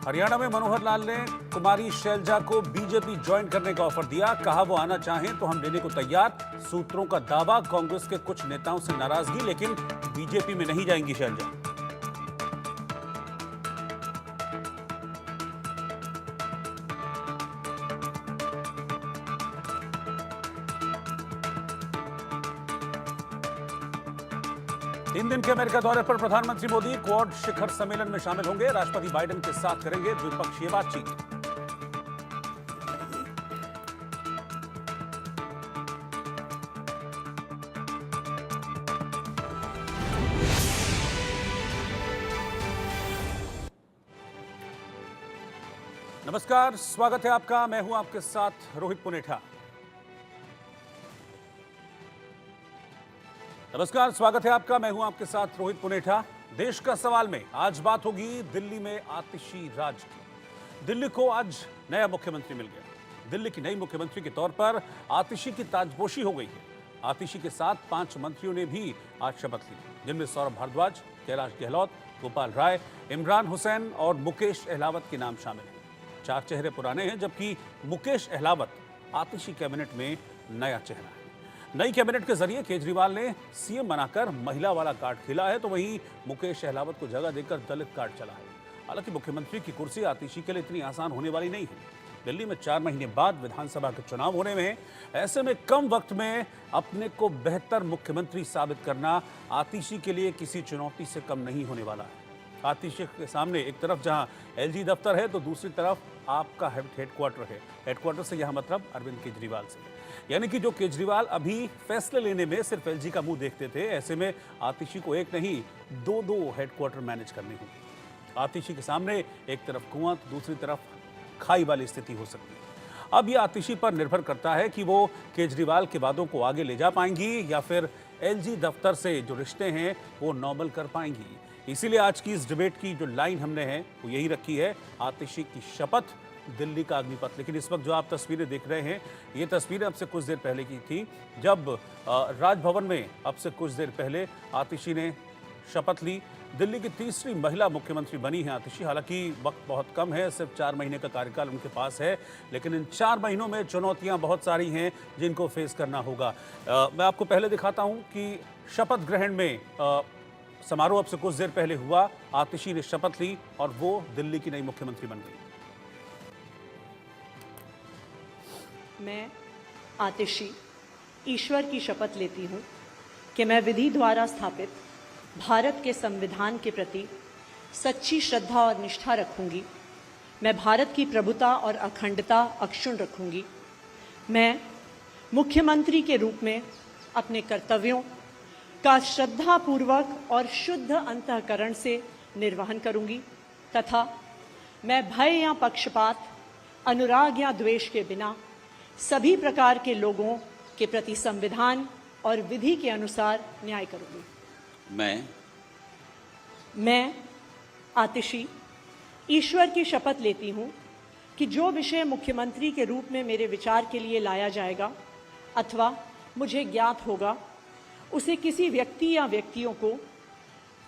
हरियाणा में मनोहर लाल ने कुमारी शैलजा को बीजेपी ज्वाइन करने का ऑफर दिया। कहा वो आना चाहें तो हम लेने को तैयार। सूत्रों का दावा, कांग्रेस के कुछ नेताओं से नाराजगी, लेकिन बीजेपी में नहीं जाएंगी शैलजा। तीन दिन के अमेरिका दौरे पर प्रधानमंत्री मोदी क्वाड शिखर सम्मेलन में शामिल होंगे। राष्ट्रपति बाइडेन के साथ करेंगे द्विपक्षीय बातचीत। नमस्कार, स्वागत है आपका। मैं हूं आपके साथ रोहित पुनेठा। नमस्कार, स्वागत है आपका। मैं हूं आपके साथ रोहित पुनेठा। देश का सवाल में आज बात होगी दिल्ली में आतिशी राज की। दिल्ली को आज नया मुख्यमंत्री मिल गया। दिल्ली की नई मुख्यमंत्री के तौर पर आतिशी की ताजपोशी हो गई है। आतिशी के साथ 5 मंत्रियों ने भी आज शपथ ली, जिनमें सौरभ भारद्वाज, कैलाश गहलोत, गोपाल राय, इमरान हुसैन और मुकेश अहलावत के नाम शामिल हैं। 4 चेहरे पुराने हैं, जबकि मुकेश अहलावत आतिशी कैबिनेट में नया चेहरा है। नई कैबिनेट के जरिए केजरीवाल ने सीएम बनाकर महिला वाला कार्ड खेला है, तो वहीं मुकेश अहलावत को जगह देकर दलित कार्ड चला है। हालांकि मुख्यमंत्री की कुर्सी आतिशी के लिए इतनी आसान होने वाली नहीं है। दिल्ली में 4 महीने बाद विधानसभा के चुनाव होने में, ऐसे में कम वक्त में अपने को बेहतर मुख्यमंत्री साबित करना आतिशी के लिए किसी चुनौती से कम नहीं होने वाला है। आतिशी के सामने एक तरफ जहां एलजी दफ्तर है, तो दूसरी तरफ आपका हेडक्वार्टर है। हेडक्वार्टर से यह मतलब अरविंद केजरीवाल से, यानी कि जो केजरीवाल अभी फैसले लेने में सिर्फ एलजी का मुंह देखते थे, ऐसे में आतिशी को एक नहीं 2-2 हेडक्वार्टर मैनेज करने होंगे। आतिशी के सामने एक तरफ कुआं तो दूसरी तरफ खाई वाली स्थिति हो सकती है। अब यह आतिशी पर निर्भर करता है कि वो केजरीवाल के वादों को आगे ले जा पाएंगी या फिर एलजी दफ्तर से जो रिश्ते हैं वो नॉर्मल कर पाएंगी। इसीलिए आज की इस डिबेट की जो लाइन हमने है वो यही रखी है, आतिशी की शपथ, दिल्ली का अग्निपथ। लेकिन इस वक्त जो आप तस्वीरें देख रहे हैं, ये तस्वीरें अब से कुछ देर पहले की थी, जब राजभवन में अब से कुछ देर पहले आतिशी ने शपथ ली। दिल्ली की तीसरी महिला मुख्यमंत्री बनी है आतिशी। हालांकि वक्त बहुत कम है, सिर्फ 4 महीने का कार्यकाल उनके पास है, लेकिन इन 4 महीनों में चुनौतियां बहुत सारी हैं जिनको फेस करना होगा। मैं आपको पहले दिखाता हूं कि शपथ ग्रहण में समारोह अब से कुछ देर पहले हुआ। आतिशी ने शपथ ली और वो दिल्ली की नई मुख्यमंत्री बन गई। मैं आतिशी ईश्वर की शपथ लेती हूँ कि मैं विधि द्वारा स्थापित भारत के संविधान के प्रति सच्ची श्रद्धा और निष्ठा रखूंगी। मैं भारत की प्रभुता और अखंडता अक्षुण्ण रखूंगी। मैं मुख्यमंत्री के रूप में अपने कर्तव्यों का श्रद्धापूर्वक और शुद्ध अंतःकरण से निर्वहन करूंगी तथा मैं भय या पक्षपात, अनुराग या द्वेष के बिना सभी प्रकार के लोगों के प्रति संविधान और विधि के अनुसार न्याय करूंगी। मैं आतिशी ईश्वर की शपथ लेती हूं कि जो विषय मुख्यमंत्री के रूप में मेरे विचार के लिए लाया जाएगा अथवा मुझे ज्ञात होगा, उसे किसी व्यक्ति या व्यक्तियों को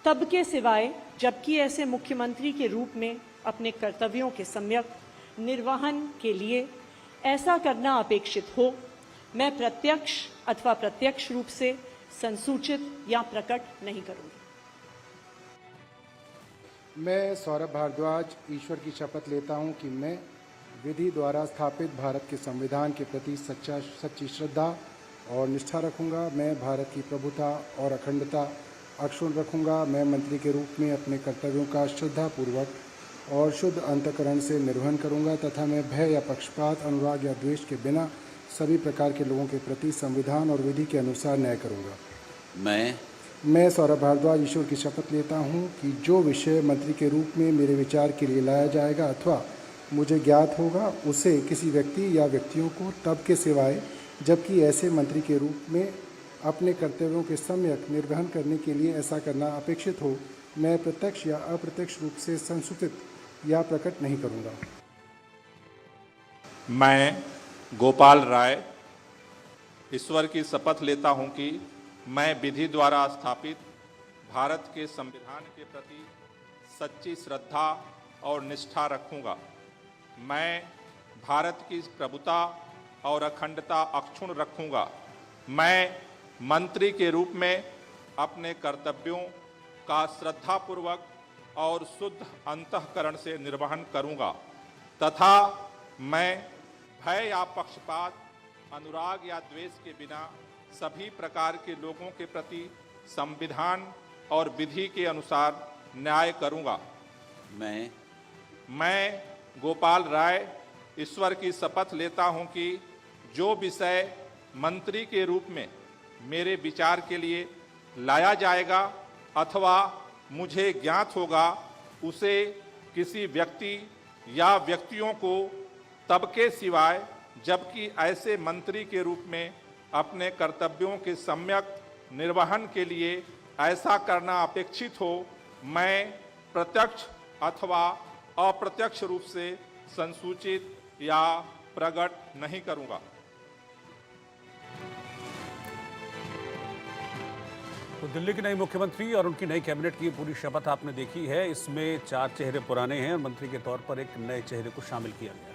तब के सिवाय जबकि ऐसे मुख्यमंत्री के रूप में अपने कर्तव्यों के सम्यक निर्वहन के लिए ऐसा करना अपेक्षित हो, मैं प्रत्यक्ष अथवा प्रत्यक्ष रूप से संसूचित या प्रकट नहीं करूंगी। मैं सौरभ भारद्वाज ईश्वर की शपथ लेता हूं कि मैं विधि द्वारा स्थापित भारत के संविधान के प्रति सच्ची श्रद्धा और निष्ठा रखूंगा। मैं भारत की प्रभुता और अखंडता अक्षुण्ण रखूंगा। मैं मंत्री के रूप में अपने कर्तव्यों का श्रद्धापूर्वक और शुद्ध अंतःकरण से निर्वहन करूंगा तथा मैं भय या पक्षपात, अनुराग या द्वेष के बिना सभी प्रकार के लोगों के प्रति संविधान और विधि के अनुसार न्याय करूंगा। मैं सौरभ भारद्वाज ईश्वर की शपथ लेता हूं कि जो विषय मंत्री के रूप में मेरे विचार के लिए लाया जाएगा अथवा मुझे ज्ञात होगा, उसे किसी व्यक्ति या व्यक्तियों को तब के सिवाय जबकि ऐसे मंत्री के रूप में अपने कर्तव्यों के सम्यक निर्वहन करने के लिए ऐसा करना अपेक्षित हो, मैं प्रत्यक्ष या अप्रत्यक्ष रूप से संसूचित या प्रकट नहीं करूंगा। मैं गोपाल राय ईश्वर की शपथ लेता हूं कि मैं विधि द्वारा स्थापित भारत के संविधान के प्रति सच्ची श्रद्धा और निष्ठा रखूंगा। मैं भारत की प्रभुता और अखंडता अक्षुण्ण रखूंगा। मैं मंत्री के रूप में अपने कर्तव्यों का श्रद्धापूर्वक और शुद्ध अंतःकरण से निर्वहन करूंगा तथा मैं भय या पक्षपात, अनुराग या द्वेष के बिना सभी प्रकार के लोगों के प्रति संविधान और विधि के अनुसार न्याय करूंगा। मैं गोपाल राय ईश्वर की शपथ लेता हूं कि जो विषय मंत्री के रूप में मेरे विचार के लिए लाया जाएगा अथवा मुझे ज्ञात होगा, उसे किसी व्यक्ति या व्यक्तियों को तब के सिवाय, जबकि ऐसे मंत्री के रूप में अपने कर्तव्यों के सम्यक निर्वहन के लिए ऐसा करना अपेक्षित हो, मैं प्रत्यक्ष अथवा अप्रत्यक्ष रूप से संसूचित या प्रकट नहीं करूंगा। तो दिल्ली की नई मुख्यमंत्री और उनकी नई कैबिनेट की पूरी शपथ आपने देखी है। इसमें 4 चेहरे पुराने हैं और मंत्री के तौर पर एक नए चेहरे को शामिल किया गया है।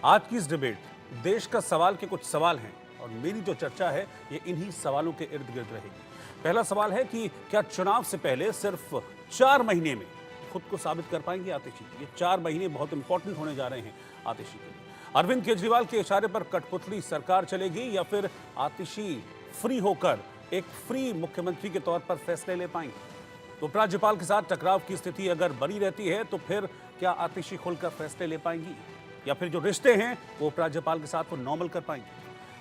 आज की इस डिबेट देश का सवाल के कुछ सवाल हैं और मेरी जो चर्चा है ये इन्हीं सवालों के इर्द गिर्द रहेगी। पहला सवाल है कि क्या चुनाव से पहले सिर्फ 4 महीने में खुद को साबित कर पाएंगे आतिशी? ये 4 महीने बहुत इंपॉर्टेंट होने जा रहे हैं आतिशी के लिए। अरविंद केजरीवाल के इशारे पर कठपुतली सरकार चलेगी या फिर आतिशी फ्री होकर एक फ्री मुख्यमंत्री के तौर पर फैसले ले पाएंगे? उपराज्यपाल के साथ टकराव की स्थिति अगर बनी रहती है तो फिर क्या आतिशी खुलकर फैसले ले पाएंगी या फिर जो रिश्ते हैं वो उपराज्यपाल के साथ वो नॉर्मल कर पाएंगे?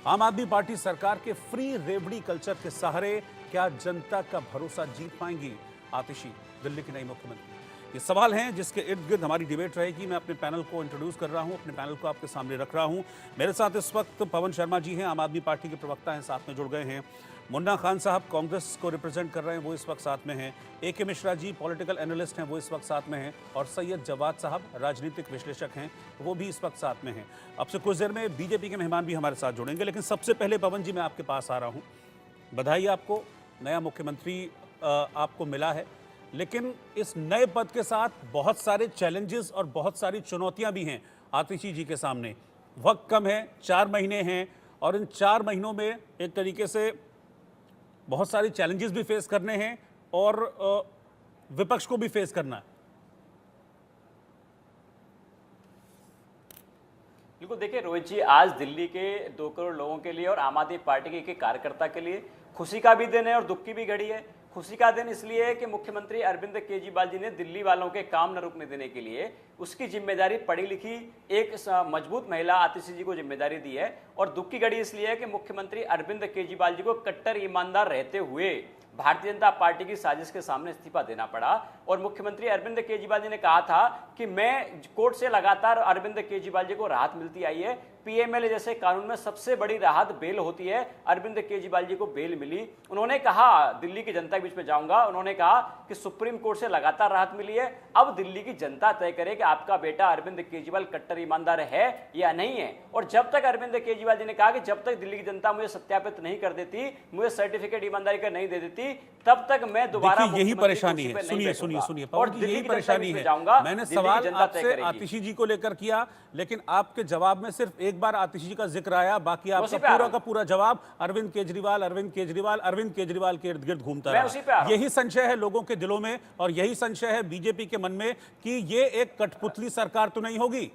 आम आदमी पार्टी सरकार के फ्री रेवड़ी कल्चर के सहारे क्या जनता का भरोसा जीत पाएंगी आतिशी, दिल्ली की नई मुख्यमंत्री? ये सवाल हैं जिसके इर्द गिर्द हमारी डिबेट रहेगी। मैं अपने पैनल को इंट्रोड्यूस कर रहा हूं, अपने पैनल को आपके सामने रख रहा हूं। मेरे साथ इस वक्त पवन शर्मा जी हैं, आम आदमी पार्टी के प्रवक्ता हैं, साथ में जुड़ गए हैं। मुन्ना खान साहब कांग्रेस को रिप्रेजेंट कर रहे हैं, वो इस वक्त साथ में हैं। AK Mishra ji political analyst हैं, वो इस वक्त साथ में हैं। और सैयद जवाद साहब राजनीतिक विश्लेषक हैं, वो भी इस वक्त साथ में हैं। अब से कुछ देर में बीजेपी के मेहमान भी हमारे साथ जुड़ेंगे, लेकिन सबसे पहले पवन जी मैं आपके पास आ रहा हूँ। बधाई आपको, नया मुख्यमंत्री आपको मिला है, लेकिन इस नए पद के साथ बहुत सारे चैलेंजेस और बहुत सारी चुनौतियां भी हैं आतिशी जी के सामने। वक्त कम है, 4 महीने हैं और इन 4 महीनों में एक तरीके से बहुत सारे चैलेंजेस भी फेस करने हैं और विपक्ष को भी फेस करना है। बिल्कुल, देखिए रोहित जी, आज दिल्ली के 2 करोड़ लोगों के लिए और आम आदमी पार्टी के एक कार्यकर्ता के लिए खुशी का भी दिन है और दुख की भी घड़ी है। खुशी का दिन इसलिए है कि मुख्यमंत्री अरविंद केजरीवाल जी ने दिल्ली वालों के काम न रुकने देने के लिए उसकी जिम्मेदारी पढ़ी लिखी एक मजबूत महिला आतिशी जी को जिम्मेदारी दी है। और दुख की घड़ी इसलिए है कि मुख्यमंत्री अरविंद केजरीवाल जी को कट्टर ईमानदार रहते हुए भारतीय जनता पार्टी की साजिश के सामने इस्तीफा देना पड़ा। और मुख्यमंत्री अरविंद केजरीवाल जी ने कहा था कि मैं कोर्ट से लगातार अरविंद केजरीवाल जी को राहत मिलती आई है। PMLA जैसे कानून में सबसे बड़ी राहत बेल होती है, अरविंद केजरीवाल जी को बेल मिली। उन्होंने कहा, दिल्ली की जनता के बीच में जाऊंगा, उन्होंने कहा कि सुप्रीम कोर्ट से लगातार राहत मिली है, अब दिल्ली की जनता तय करे कि आपका बेटा अरविंद केजरीवाल कट्टर ईमानदार है या नहीं है। और जब तक अरविंद केजरीवाल जी ने कहा कि जब तक दिल्ली की जनता मुझे सत्यापित नहीं कर देती, मुझे सर्टिफिकेट ईमानदारी का नहीं दे देती, तब तक मैं दोबारा यही परेशानी है। सुनिए और यही परेशानी है। मैंने सवाल आपसे आतिशी जी को लेकर किया, लेकिन आपके जवाब में सिर्फ एक बार आतिशी जी का जिक्र आया, बाकी आपका पूरा का पूरा जवाब अरविंद केजरीवाल के इर्द गिर्द घूमता रहा। यही संशय है लोगों के दिलों में और यही संशय है बीजेपी के मन में कि ये एक कठपुतली सरकार तो नहीं होगी।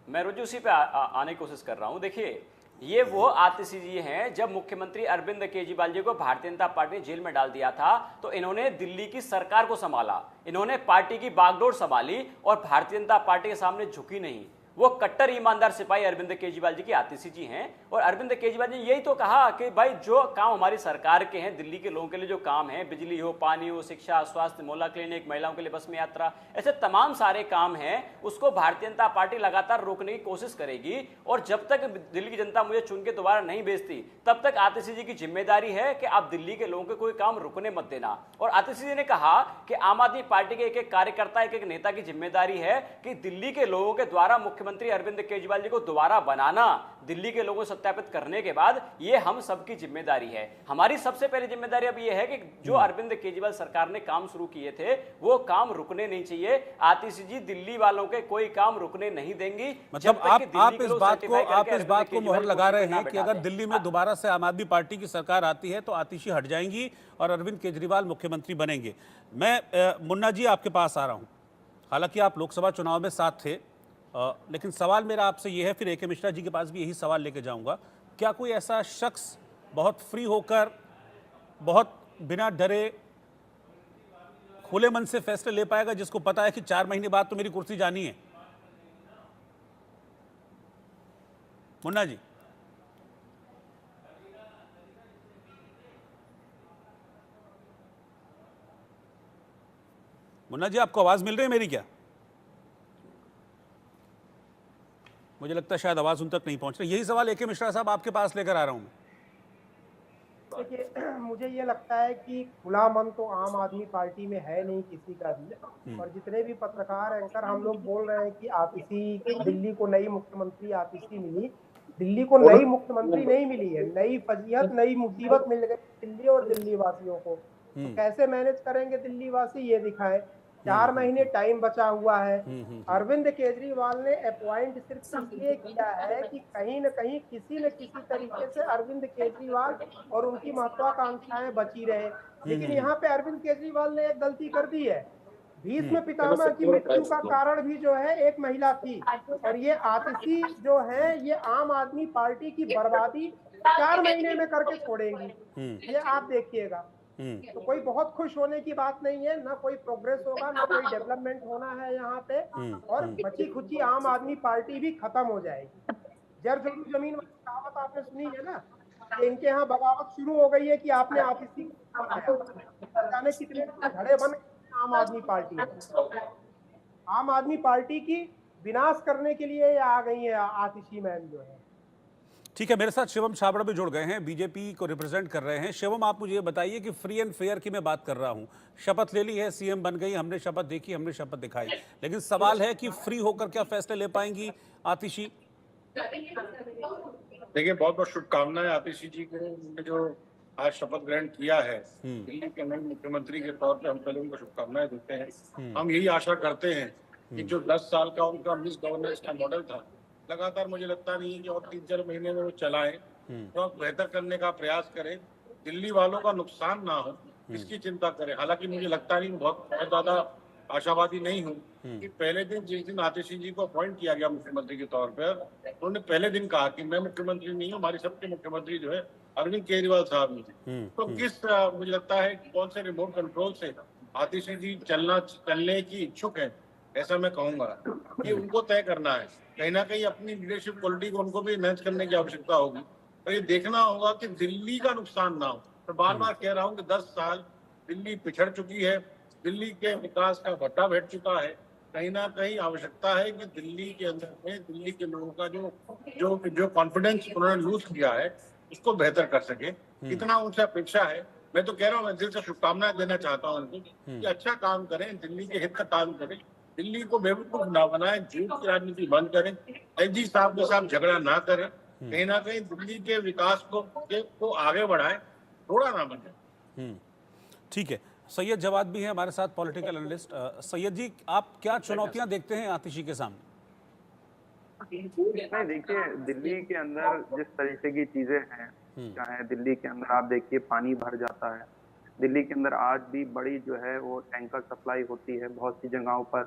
मैं रोज उसी पे आने की कोशिश कर रहा हूं। देखिए, ये वो आतिशी जी हैं, जब मुख्यमंत्री अरविंद केजरीवाल जी को भारतीय जनता पार्टी ने जेल में डाल दिया था तो इन्होंने दिल्ली की सरकार को संभाला, इन्होंने पार्टी की बागडोर संभाली और भारतीय जनता पार्टी के सामने झुकी नहीं। वो कट्टर ईमानदार सिपाही अरविंद केजरीवाल जी की आतिशी जी हैं। और अरविंद केजरीवाल जी यही तो कहा कि भाई जो काम हमारी सरकार के हैं, दिल्ली के लोगों के लिए जो काम है, बिजली हो, पानी हो, शिक्षा, स्वास्थ्य, मोहल्ला क्लिनिक, महिलाओं के लिए बस में यात्रा, ऐसे तमाम सारे काम हैं, उसको भारतीय जनता पार्टी लगातार रोकने की कोशिश करेगी। और जब तक दिल्ली की जनता मुझे चुन के दोबारा नहीं भेजती, तब तक आतिशी जी की जिम्मेदारी है कि आप दिल्ली के लोगों के कोई काम रुकने मत देना। और आतिशी जी ने कहा कि आम आदमी पार्टी के एक एक कार्यकर्ता, एक एक नेता की जिम्मेदारी है कि दिल्ली के लोगों के द्वारा मुख्यमंत्री अरविंद केजरीवाल जी को दोबारा बनाना, दिल्ली के लोगों को सत्यापित करने के बाद, ये हम सबकी जिम्मेदारी है। हमारी सबसे पहली जिम्मेदारी अब ये है कि जो अरविंद केजरीवाल सरकार ने काम शुरू किए थे वो काम रुकने नहीं चाहिए। आतिशी जी दिल्ली वालों के कोई काम रुकने नहीं देंगी। मतलब आप इस बात को मुहर लगा रहे हैं कि अगर दिल्ली में दोबारा से आम आदमी पार्टी की सरकार आती है तो आतिशी हट जाएंगी और अरविंद केजरीवाल मुख्यमंत्री बनेंगे। मैं मुन्ना जी आपके पास आ रहा हूं। हालांकि आप लोकसभा चुनाव में साथ थे, लेकिन सवाल मेरा आपसे ये है, फिर ए के मिश्रा जी के पास भी यही सवाल लेके जाऊंगा। क्या कोई ऐसा शख्स बहुत फ्री होकर, बहुत बिना डरे, खुले मन से फैसले ले पाएगा जिसको पता है कि 4 महीने बाद तो मेरी कुर्सी जानी है? मुन्ना जी। मुन्ना जी आपको आवाज मिल रही है मेरी क्या? मुझे लगता है शायद आवाज उन तक नहीं पहुंच रही। यही सवाल ए के मिश्रा साहब आपके पास लेकर आ रहा हूं मैं। देखिए, मुझे ये लगता है कि खुला मन तो आम आदमी पार्टी में है नहीं किसी का भी। और जितने भी पत्रकार एंकर हम लोग बोल रहे हैं कि आतिशी, दिल्ली को नई मुख्यमंत्री आतिशी मिली, दिल्ली को नई मुख्यमंत्री नहीं मिली है, नई फजीहत, नई मुसीबत मिल गई दिल्ली और दिल्ली वासियों को। तो कैसे मैनेज करेंगे दिल्ली वासी, ये दिखाए। 4 महीने टाइम बचा हुआ है। अरविंद केजरीवाल ने अपॉइंट सिर्फ इसलिए किया है कि कहीं न कहीं किसी न किसी तरीके से अरविंद केजरीवाल और उनकी महत्वाकांक्षाएं बची रहे। लेकिन यहाँ पे अरविंद केजरीवाल ने एक गलती कर दी है। भीष्म पितामह की मृत्यु का कारण भी जो है एक महिला थी, और ये आतिशी जो है ये आम आदमी पार्टी की बर्बादी 4 महीने में करके छोड़ेंगी। ये आप देखिएगा। तो कोई बहुत खुश होने की बात नहीं है, ना कोई प्रोग्रेस होगा, ना कोई डेवलपमेंट होना है यहाँ पे। और बची खुची आम आदमी पार्टी भी खत्म हो जाएगी। जर जमीन वाली कहावत आपने सुनी है ना, इनके यहाँ बगावत शुरू हो गई है कि आपने आतिशी जाने कितने घड़े बन आम आदमी पार्टी। आम आदमी पार्टी की विनाश करने के लिए आ गई है आतिशी मैम जो है। ठीक है, मेरे साथ शिवम छाबड़ा भी जुड़ गए हैं, बीजेपी को रिप्रेजेंट कर रहे हैं। शिवम, आप मुझे ये बताइए कि फ्री एंड फेयर की मैं बात कर रहा हूं। शपथ ले ली है, सीएम बन गई, हमने शपथ देखी, हमने शपथ दिखाई, लेकिन सवाल है कि फ्री होकर क्या फैसले ले पाएंगी आतिशी? देखिए, बहुत बहुत शुभकामनाएं आतिशी जी को, उन्होंने जो आज शपथ ग्रहण किया है दिल्ली के नए मुख्यमंत्री के तौर पे। हम पहले उनको शुभकामनाएं देते हैं। हम यही आशा करते हैं कि जो 10 साल का उनका मिस गवर्नेंस का मॉडल था, लगातार मुझे लगता नहीं है कि और 3-4 महीने में वो चलाएं, तो बेहतर करने का प्रयास करें, दिल्ली वालों का नुकसान ना हो, इसकी चिंता करें। हालांकि मुझे लगता नहीं, बहुत ज्यादा आशावादी नहीं हूँ कि पहले दिन, जिस दिन आतिशी जी को अपॉइंट किया गया मुख्यमंत्री के तौर पर, उन्होंने पहले दिन कहा कि मैं मुख्यमंत्री नहीं हूँ, हमारी सबके मुख्यमंत्री जो है अरविंद केजरीवाल साहब ही। तो मुझे लगता है कि कौन से रिमोट कंट्रोल से आतिशी जी चलने की इच्छुक है, ऐसा मैं कहूंगा कि उनको तय करना है। कहीं ना कहीं अपनी लीडरशिप क्वालिटी को उनको भी एनहांस करने की आवश्यकता होगी, और ये देखना होगा कि दिल्ली का नुकसान ना हो। तो बार बार कह रहा हूँ कि 10 साल दिल्ली पिछड़ चुकी है, दिल्ली के विकास का भट्टा बैठ चुका है। कहीं ना कहीं आवश्यकता है कि दिल्ली के अंदर में दिल्ली के लोगों का जो कॉन्फिडेंस उन्होंने लूज किया है उसको बेहतर कर सके, इतना उनसे अपेक्षा है। मैं तो कह रहा हूँ, मैं दिल से शुभकामनाएं देना चाहता हूँ उनको कि अच्छा काम करें, दिल्ली के हित का काम करें, दिल्ली को बेवकूफ ना बनाए, झूठ की राजनीति बंद करें, एलजी साहब के साथ झगड़ा ना करें, कहीं ना कहीं दिल्ली के विकास को आगे बढ़ाएं, थोड़ा ना बने। ठीक है, सैयद जवाद भी है हमारे साथ, पॉलिटिकल एनालिस्ट। सैयद जी, आप क्या चुनौतियां देखते हैं आतिशी के सामने? नहीं, देखिए, दिल्ली के अंदर जिस तरीके की चीजें हैं, चाहे दिल्ली के अंदर आप देखिए पानी भर जाता है, दिल्ली के अंदर आज भी बड़ी जो है वो टैंकर सप्लाई होती है, बहुत सी जगहों पर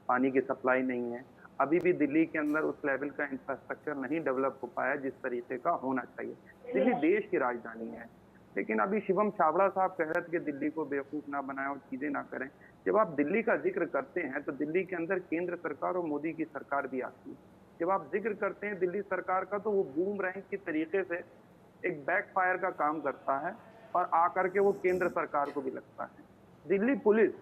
पानी की सप्लाई नहीं है। अभी भी दिल्ली के अंदर उस लेवल का इंफ्रास्ट्रक्चर नहीं डेवलप हो पाया जिस तरीके का होना चाहिए। दिल्ली देश की राजधानी है, लेकिन अभी शिवम छाबड़ा साहब कह रहे थे कि दिल्ली को बेवकूफ ना बनाएं और चीजें ना करें। जब आप दिल्ली का जिक्र करते हैं तो दिल्ली के अंदर केंद्र सरकार और मोदी की सरकार भी आती है। जब आप जिक्र करते हैं दिल्ली सरकार का, तो वो बूमरैंग की तरीके से एक बैकफायर का काम करता है और आकर के वो केंद्र सरकार को भी लगता है। दिल्ली पुलिस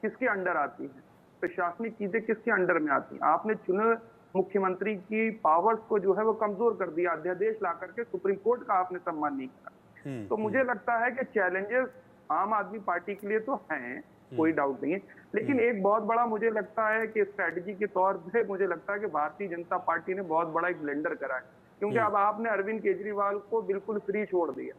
किसके अंडर आती है, प्रशासनिक चीजें किसके अंडर में आती हैं? आपने चुने मुख्यमंत्री की पावर्स को जो है वो कमजोर कर दिया, अध्यादेश ला करके सुप्रीम कोर्ट का आपने सम्मान नहीं किया। तो मुझे लगता है कि चैलेंजेस आम आदमी पार्टी के लिए तो हैं, कोई डाउट नहीं है। लेकिन एक बहुत बड़ा मुझे लगता है कि स्ट्रेटजी के तौर पे मुझे लगता है कि भारतीय जनता पार्टी ने बहुत बड़ा एक ब्लेंडर करा है, क्योंकि अब आपने अरविंद केजरीवाल को बिल्कुल फ्री छोड़ दिया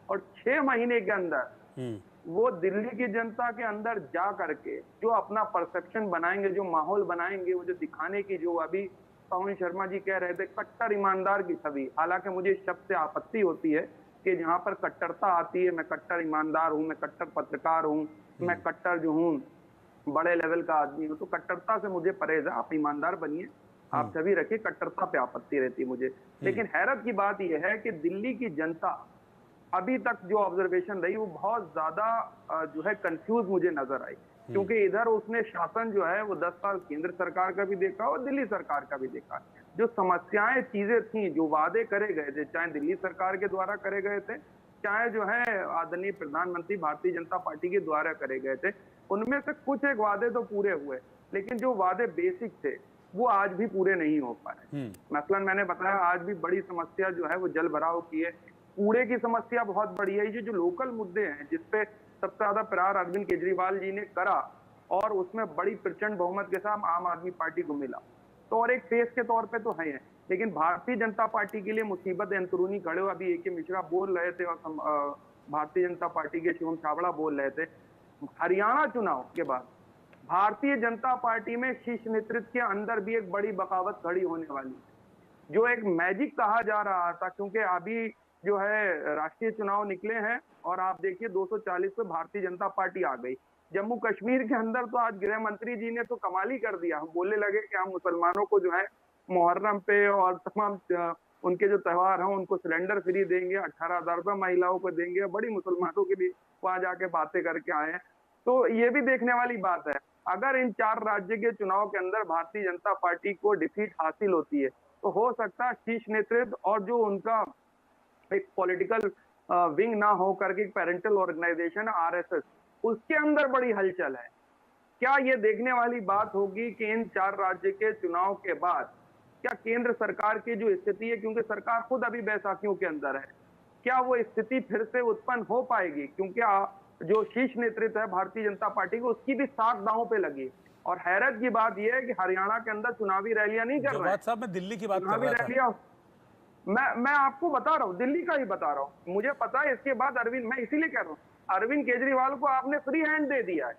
और 6 महीने के अंदर वो दिल्ली की जनता के अंदर जा करके जो अपना परसेप्शन बनाएंगे, जो माहौल बनाएंगे, वो जो दिखाने की, जो अभी पवन शर्मा जी कह रहे थे कट्टर ईमानदार की छवि, हालांकि मुझे इस शब्द से आपत्ति होती है कि जहां पर कट्टरता आती है, मैं कट्टर ईमानदार हूं, मैं कट्टर पत्रकार हूं, मैं कट्टर जो हूं बड़े लेवल का आदमी हूं, तो कट्टरता से मुझे परहेज है। आप ईमानदार बनिए, आप छवि रखिए, कट्टरता पे आपत्ति रहती है मुझे। लेकिन हैरत की बात यह है कि दिल्ली की जनता अभी तक जो ऑब्जर्वेशन रही वो बहुत ज्यादा जो है कंफ्यूज मुझे नजर आई, क्योंकि इधर उसने शासन जो है वो 10 साल केंद्र सरकार का भी देखा और दिल्ली सरकार का भी देखा। जो समस्याएं चीजें थी, जो वादे करे गए थे, चाहे दिल्ली सरकार के द्वारा करे गए थे, चाहे जो है आदरणीय प्रधानमंत्री भारतीय जनता पार्टी के द्वारा करे गए थे, उनमें से कुछ एक वादे तो पूरे हुए, लेकिन जो वादे बेसिक थे वो आज भी पूरे नहीं हो पाए। मसलन मैंने बताया आज भी बड़ी समस्या जो है वो जल भराव की है, कूड़े की समस्या बहुत बड़ी है। ये जो लोकल मुद्दे हैं जिसपे सबसे ज्यादा प्रहार अरविंद केजरीवाल जी ने करा और उसमें बड़ी प्रचंड बहुमत के साथ आम आदमी पार्टी को मिला, तो और एक फेस के तौर पे तो है, लेकिन भारतीय जनता पार्टी के लिए मुसीबत अंदरूनी खड़े हो। अभी ए.के. मिश्रा बोल रहे थे और भारतीय जनता पार्टी के शिवम छाबड़ा बोल रहे थे, हरियाणा चुनाव के बाद भारतीय जनता पार्टी में शीर्ष नेतृत्व के अंदर भी एक बड़ी बगावत खड़ी होने वाली है, जो एक मैजिक कहा जा रहा था, क्योंकि अभी जो है राष्ट्रीय चुनाव निकले हैं और आप देखिए 240 पे भारतीय जनता पार्टी आ गई। जम्मू कश्मीर के अंदर तो आज गृह मंत्री जी ने तो कमाल ही कर दिया, हम बोलने लगे कि हम मुसलमानों को जो है मुहर्रम पे और तमाम उनके जो त्योहार हैं उनको सिलेंडर फ्री देंगे, 18,000 रुपये महिलाओं को देंगे, बड़ी मुसलमानों के लिए वहां जाके बातें करके आए हैं। तो ये भी देखने वाली बात है, अगर इन 4 राज्य के चुनाव के अंदर भारतीय जनता पार्टी को डिफीट हासिल होती है तो हो सकता है शीर्ष नेतृत्व और जो उनका एक पॉलिटिकल विंग ना हो करके एक पेरेंटल ऑर्गेनाइजेशन आरएसएस, उसके अंदर बड़ी हलचल है। क्या ये देखने वाली बात होगी कि इन 4 राज्य के चुनाव के बाद क्या केंद्र सरकार की जो स्थिति है, क्योंकि सरकार खुद अभी बैसाखियों के अंदर है, क्या वो स्थिति फिर से उत्पन्न हो पाएगी? क्योंकि जो शीर्ष नेतृत्व है भारतीय जनता पार्टी को, उसकी भी साख दांव पे लगी। और हैरत की बात यह है कि हरियाणा के अंदर चुनावी रैलियां नहीं कर रहे हैं। साहब मैं दिल्ली की बात कर चुनावी रहा था। रैलियां मैं आपको बता रहा हूँ, दिल्ली का ही बता रहा हूँ, मुझे पता है। इसके बाद अरविंद, मैं इसीलिए कह रहा हूँ, अरविंद केजरीवाल को आपने फ्री हैंड दे दिया है,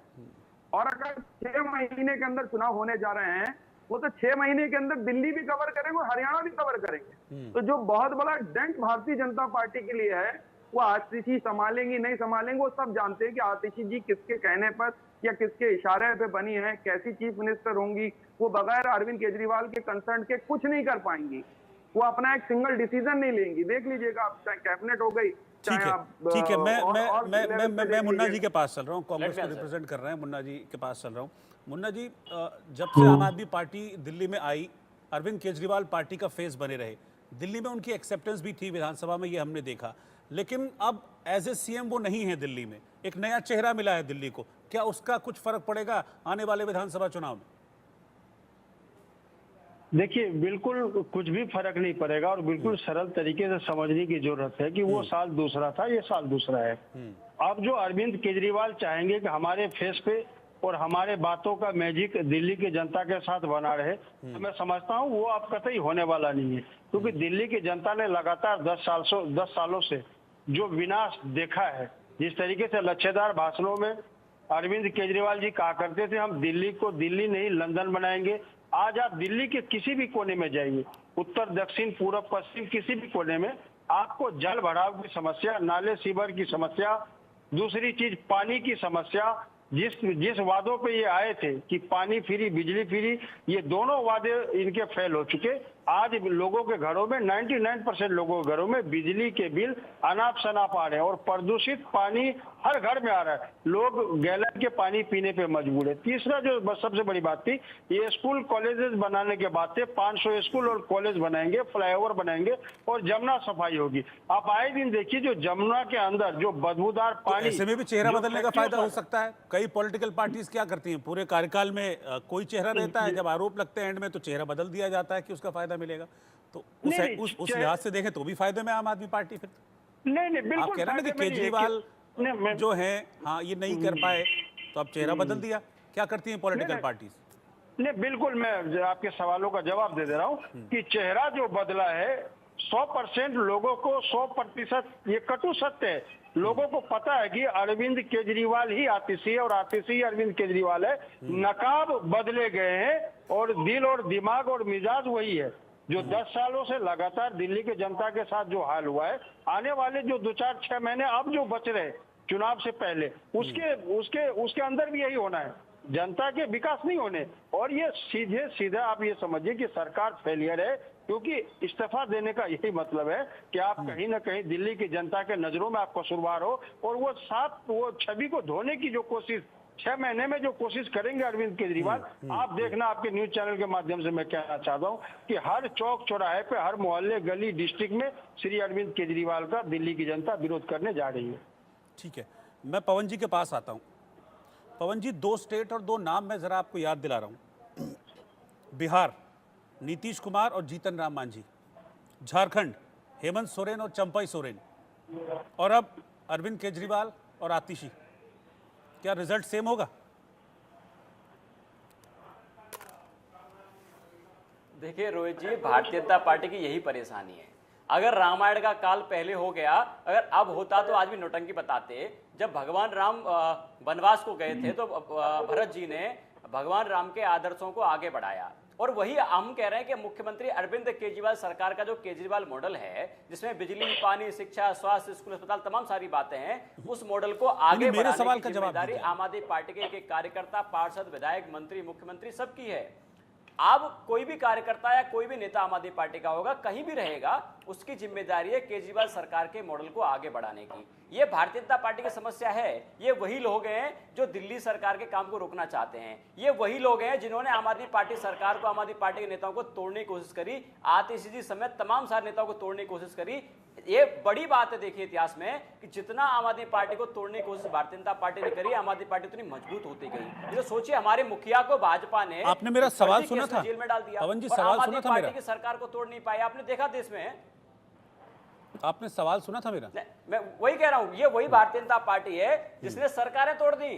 और अगर 6 महीने के अंदर चुनाव होने जा रहे हैं, वो तो 6 महीने के अंदर दिल्ली भी कवर करेंगे और हरियाणा भी कवर करेंगे। तो जो बहुत बड़ा डेंट भारतीय जनता पार्टी के लिए है, वो आतिशी संभालेंगी नहीं संभालेंगे, वो सब जानते हैं कि आतिशी जी किसके कहने पर या किसके इशारे पे बनी है, कैसी चीफ मिनिस्टर होंगी, वो बगैर अरविंद केजरीवाल के कंसर्न के कुछ नहीं कर पाएंगी, वो अपना एक सिंगल डिसीजन नहीं लेंगी। देख लीजिएगा, आप चाहे कैबिनेट हो गई, ठीक है, मैं मुन्ना जी के पास चल रहा हूँ, कांग्रेस को रिप्रेजेंट कर रहे हैं, मुन्ना जी के पास चल रहा हूँ। मुन्ना जी, जब से आम आदमी पार्टी दिल्ली में आई, अरविंद केजरीवाल पार्टी का फेस बने रहे, दिल्ली में उनकी एक्सेप्टेंस भी थी विधानसभा में, ये हमने देखा, लेकिन अब एज ए सीएम वो नहीं है दिल्ली में, एक नया चेहरा मिला है दिल्ली को, क्या उसका कुछ फर्क पड़ेगा आने वाले विधानसभा चुनाव में? देखिए, बिल्कुल कुछ भी फर्क नहीं पड़ेगा और बिल्कुल सरल तरीके से समझने की जरूरत है कि वो साल दूसरा था, ये साल दूसरा है। अब जो अरविंद केजरीवाल चाहेंगे कि हमारे फेस पे और हमारे बातों का मैजिक दिल्ली की जनता के साथ बना रहे, तो मैं समझता हूँ वो अब कतई होने वाला नहीं है, क्योंकि दिल्ली की जनता ने लगातार 10 सालों से जो विनाश देखा है, जिस तरीके से लच्छेदार भाषणों में अरविंद केजरीवाल जी कहा करते थे हम दिल्ली को दिल्ली नहीं लंदन बनाएंगे, आज आप दिल्ली के किसी भी कोने में जाइए, उत्तर दक्षिण पूर्व पश्चिम किसी भी कोने में आपको जल भराव की समस्या, नाले सीवर की समस्या, दूसरी चीज पानी की समस्या, जिस वादों पे ये आए थे कि पानी फ्री बिजली फ्री, ये दोनों वादे इनके फेल हो चुके। आज लोगों के घरों में 99% लोगों के घरों में बिजली के बिल अनाप शनाप आ रहे हैं और प्रदूषित पानी हर घर में आ रहा है, लोग गैलन के पानी पीने पे मजबूर है। तीसरा जो सबसे बड़ी बात थी, ये स्कूल कॉलेजेस बनाने के बाद से 500 स्कूल और कॉलेज बनाएंगे, फ्लाईओवर बनाएंगे और जमुना सफाई होगी। आप आए दिन देखिए जो जमुना के अंदर जो बदबूदार पानी, ऐसे में भी चेहरा बदलने का फायदा हो सकता है। कई पॉलिटिकल पार्टीज क्या करती हैं, पूरे कार्यकाल में कोई चेहरा रहता है, जब आरोप लगते हैं एंड में तो चेहरा बदल दिया जाता है कि उसका फायदा मिलेगा। तो उस लिहाज से देखें तो भी फायदे में आम आदमी पार्टी फिर नहीं बिल्कुल आप कह रहे हैं कि केजरीवाल जो है, हाँ, ये नहीं कर पाए, तो अब चेहरा बदल दिया। क्या करती हैं पॉलिटिकल पार्टीज? नहीं, बिल्कुल मैं आपके सवालों का जवाब दे रहा हूँ कि चेहरा जो बदला है 100% लोगों को 100% ये कटु सत्य है। लोगों को पता है कि अरविंद केजरीवाल ही आतिशी है और आतिशी ही अरविंद केजरीवाल है। नकाब बदले गए हैं और दिल और दिमाग और मिजाज वही है जो 10 सालों से लगातार दिल्ली के जनता के साथ जो हाल हुआ है। आने वाले जो 2-4-6 महीने अब जो बच रहे चुनाव से पहले उसके अंदर भी यही होना है। जनता के विकास नहीं होने और ये सीधे सीधे आप ये समझिए कि सरकार फेलियर है, क्योंकि इस्तीफा देने का यही मतलब है कि आप कहीं ना कहीं दिल्ली की जनता के नजरों में आप कसूरवार हो और वो छवि को धोने की जो कोशिश 6 महीने में जो कोशिश करेंगे अरविंद केजरीवाल, आप देखना। आपके न्यूज चैनल के माध्यम से मैं कहना चाहता हूं कि हर चौक चौराहे पे, हर मोहल्ले गली डिस्ट्रिक्ट में श्री अरविंद केजरीवाल का दिल्ली की जनता विरोध करने जा रही है। ठीक है, मैं पवन जी के पास आता हूं। पवन जी, 2 स्टेट और 2 नाम मैं जरा आपको याद दिला रहा हूं। बिहार नीतीश कुमार और जीतन राम मांझी, झारखंड हेमंत सोरेन और चंपई सोरेन, और अब अरविंद केजरीवाल और आतिशी। क्या रिजल्ट सेम होगा? देखिए रोहित जी, भारतीय जनता पार्टी की यही परेशानी है। अगर रामायण का काल पहले हो गया, अगर अब होता तो आज भी नौटंकी बताते। जब भगवान राम वनवास को गए थे तो भरत जी ने भगवान राम के आदर्शों को आगे बढ़ाया, और वही हम कह रहे हैं कि मुख्यमंत्री अरविंद केजरीवाल सरकार का जो केजरीवाल मॉडल है, जिसमें बिजली, पानी, शिक्षा, स्वास्थ्य, स्कूल, अस्पताल, तमाम सारी बातें हैं, उस मॉडल को आगे बढ़ाने की जिम्मेदारी आम आदमी पार्टी के एक कार्यकर्ता, पार्षद, विधायक, मंत्री, मुख्यमंत्री सबकी है। अब कोई भी कार्यकर्ता या कोई भी नेता आम आदमी पार्टी का होगा, कहीं भी रहेगा, उसकी जिम्मेदारी है केजरीवाल सरकार के मॉडल को आगे बढ़ाने की। ये भारतीय जनता पार्टी की समस्या है। ये वही लोग हैं जो दिल्ली सरकार के काम को रोकना चाहते हैं। ये वही लोग हैं जिन्होंने आम आदमी पार्टी सरकार को, आम आदमी पार्टी के नेताओं को तोड़ने की कोशिश करी, आतिशी जी समेत तमाम सारे नेताओं को तोड़ने की कोशिश करी। ये बड़ी बात है देखिए इतिहास में कि जितना आम आदमी पार्टी को तोड़ने की कोशिश भारतीय जनता पार्टी ने करी, आम आदमी पार्टी उतनी मजबूत होती गई। तो सोचिए, हमारे मुखिया को भाजपा ने, आपने मेरा सवाल सुना था, जेल में डाल दिया। पवन जी, और सवाल आम आदमी सुना था पार्टी मेरा? की सरकार को तोड़ नहीं पाए। आपने देखा देश में, आपने सवाल सुना था मेरा? मैं वही कह रहा हूं, ये वही भारतीय जनता पार्टी है जिसने सरकारें तोड़ दी।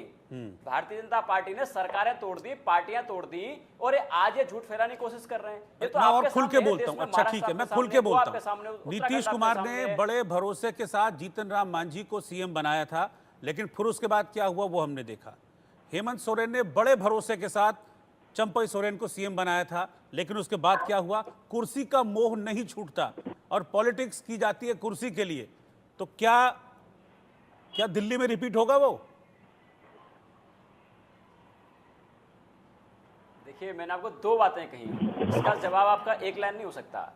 भारतीय जनता पार्टी ने सरकारें तोड़ दी, पार्टियां तोड़ दी, और आज ये झूठ फैलाने की कोशिश कर रहे हैं। ये तो और खुल के बोलता हूं। अच्छा ठीक है, मैं खुल के बोलता हूं। नीतीश कुमार ने बड़े भरोसे के साथ जीतन राम मांझी को सीएम बनाया था, लेकिन फिर उसके बाद क्या हुआ वो हमने देखा। हेमंत सोरेन ने बड़े भरोसे के साथ चंपई सोरेन को सीएम बनाया था, लेकिन उसके बाद क्या हुआ? कुर्सी का मोह नहीं छूटता और पॉलिटिक्स की जाती है कुर्सी के लिए। तो क्या दिल्ली में रिपीट होगा वो? देखिए, मैंने आपको 2 बातें कही, इसका जवाब आपका एक लाइन नहीं हो सकता।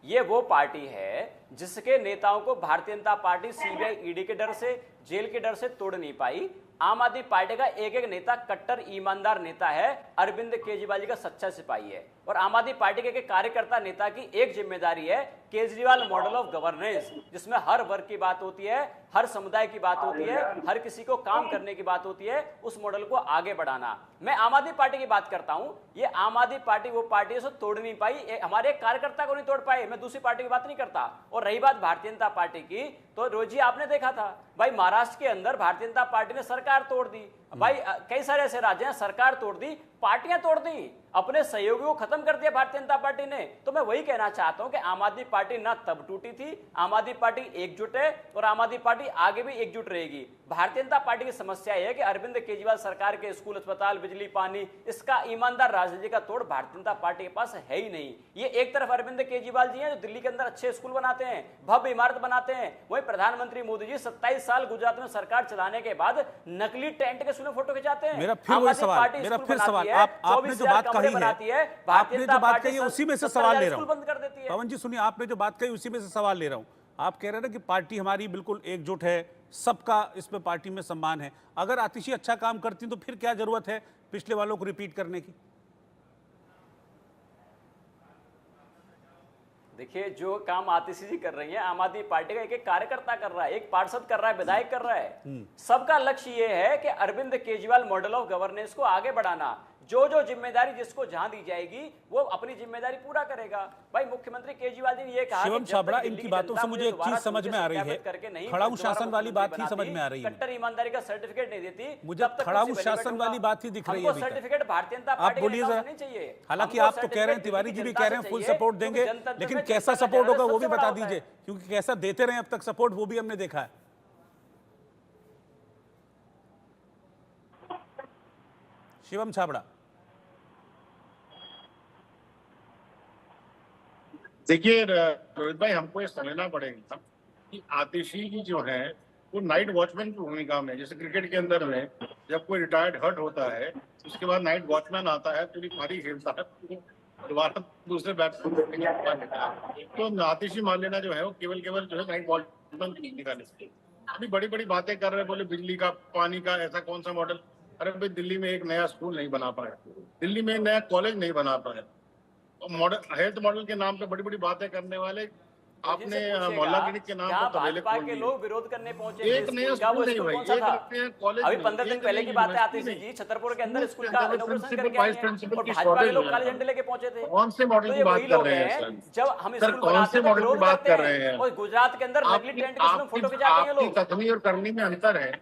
ये वो पार्टी है जिसके नेताओं को Bharatiya Janata party CBI, ED के डर से, जेल के डर से तोड़ नहीं पाई। आम आदमी पार्टी का एक एक नेता कट्टर ईमानदार नेता है, अरविंद केजरीवाल जी का सच्चा सिपाही है। और आम आदमी पार्टी के एक कार्यकर्ता नेता की एक जिम्मेदारी है केजरीवाल मॉडल ऑफ गवर्नेंस, जिसमें हर वर्ग की बात होती है, हर समुदाय की बात होती है, हर किसी को काम करने की बात होती है, उस मॉडल को आगे बढ़ाना। मैं आम आदमी पार्टी की बात करता हूं। ये आम आदमी पार्टी वो पार्टी है जो तोड़ नहीं पाई, हमारे एक कार्यकर्ता को नहीं तोड़ पाए। मैं दूसरी पार्टी की बात नहीं करता। और रही बात भारतीय जनता पार्टी की, तो रोजी आपने देखा था भाई, महाराष्ट्र के अंदर भारतीय जनता पार्टी ने सरकार तोड़ दी। भाई कई सारे ऐसे राज्य हैं, सरकार तोड़ दी, पार्टियां तोड़ दी, अपने सहयोगियों को खत्म कर दिया भारतीय जनता पार्टी ने। तो मैं वही कहना चाहता हूं कि आम आदमी पार्टी ना तब टूटी थी, आम आदमी पार्टी एकजुट है और आम आदमी पार्टी आगे भी एकजुट रहेगी। भारतीय जनता पार्टी की समस्या यह है कि अरविंद केजरीवाल सरकार के स्कूल, अस्पताल, बिजली, पानी, इसका ईमानदार राजनीति का तोड़ भारतीय जनता पार्टी के पास है ही नहीं। ये एक तरफ अरविंद केजरीवाल जी हैं जो दिल्ली के अंदर अच्छे स्कूल बनाते हैं, भव्य इमारत बनाते हैं, वही प्रधानमंत्री मोदी जी 27 साल गुजरात में सरकार चलाने के बाद नकली टेंट के सुने फोटो खिंचाते हैं। मेरा फिर वही सवाल, आपने जो बात कही है, आपने जो बात कही है उसी में से सवाल ले रहा हूं। पवन जी सुनिए, आपने जो बात कही उसी में से सवाल ले रहा हूं। आप कह रहे हैं ना कि पार्टी हमारी बिल्कुल एकजुट है, सबका इसमें पार्टी में सम्मान है। अगर आतिशी अच्छा काम करती तो फिर क्या जरूरत है पिछले वालों को रिपीट करने की? देखिए, जो काम आतिशी जी कर रही है, आम आदमी पार्टी का एक एक कार्यकर्ता कर रहा है, एक पार्षद कर रहा है, विधायक कर रहा है। सबका लक्ष्य ये है कि Arvind Kejriwal model of governance को आगे बढ़ाना। जो जो जिम्मेदारी जिसको जहां दी जाएगी वो अपनी जिम्मेदारी पूरा करेगा। भाई मुख्यमंत्री केजरीवाल जी ने ये कहा शिवम छाबड़ा, इनकी बातों से मुझे एक चीज समझ में आ रही है, खड़ाऊ शासन वाली बात ही समझ में आ रही है, कट्टर ईमानदारी का सर्टिफिकेट नहीं देती, मुझे खड़ाऊ शासन वाली बात ही दिख रही है। सर्टिफिकेट भारतीय जनता आप पार्टी बोलिए जरा, नहीं चाहिए। हालांकि आप तो कह रहे हैं, तिवारी जी भी कह रहे हैं फुल सपोर्ट देंगे, लेकिन कैसा सपोर्ट होगा वो भी बता दीजिए, क्योंकि कैसा देते रहे अब तक सपोर्ट वो भी हमने देखा है। शिवम छाबड़ा, देखिए रोहित भाई, हमको ये समझना पड़ेगा कि आतिशी जी जो है वो नाइट वॉचमैन की भूमिका में, जैसे क्रिकेट के अंदर में जब कोई रिटायर्ड हर्ट होता है उसके बाद नाइट वॉचमैन आता है, पूरी पारी खेलता है, दोबारा दूसरे बैट्समैन, तो आतिशी मालेना जो है वो केवल जो है नाइट वॉचमैन की भूमिका निभाती है। अभी बड़ी बड़ी बातें कर रहे हैं, बोले बिजली का, पानी का, ऐसा कौन सा मॉडल। अरे भाई, दिल्ली में एक नया स्कूल नहीं बना पाया, दिल्ली में एक नया कॉलेज नहीं बना पाया, मॉडल हेल्थ मॉडल के नाम पे बड़ी बड़ी बातें करने वाले आपने मोहल्ला क्लिनिक के नाम पर तबेले खोल दिए। लोग विरोध करने पहुंचे, एक नया स्कूल नहीं भाई, एक नया कॉलेज। अभी 15 दिन पहले की बात है आतिशी जी छतरपुर के अंदर स्कूल का इनॉग्रेशन करके आए हैं और भाजपा के लोग काले झंडे लेके पहुंचे थे। कौन से मॉडल की बात कर रहे हैं सर? जब हम सर कौन से मॉडल की बात कर रहे हैं? और गुजरात के अंदर नकली टेंट के फोटो खिंचाते हैं लोग। कथनी और करनी में अंतर है,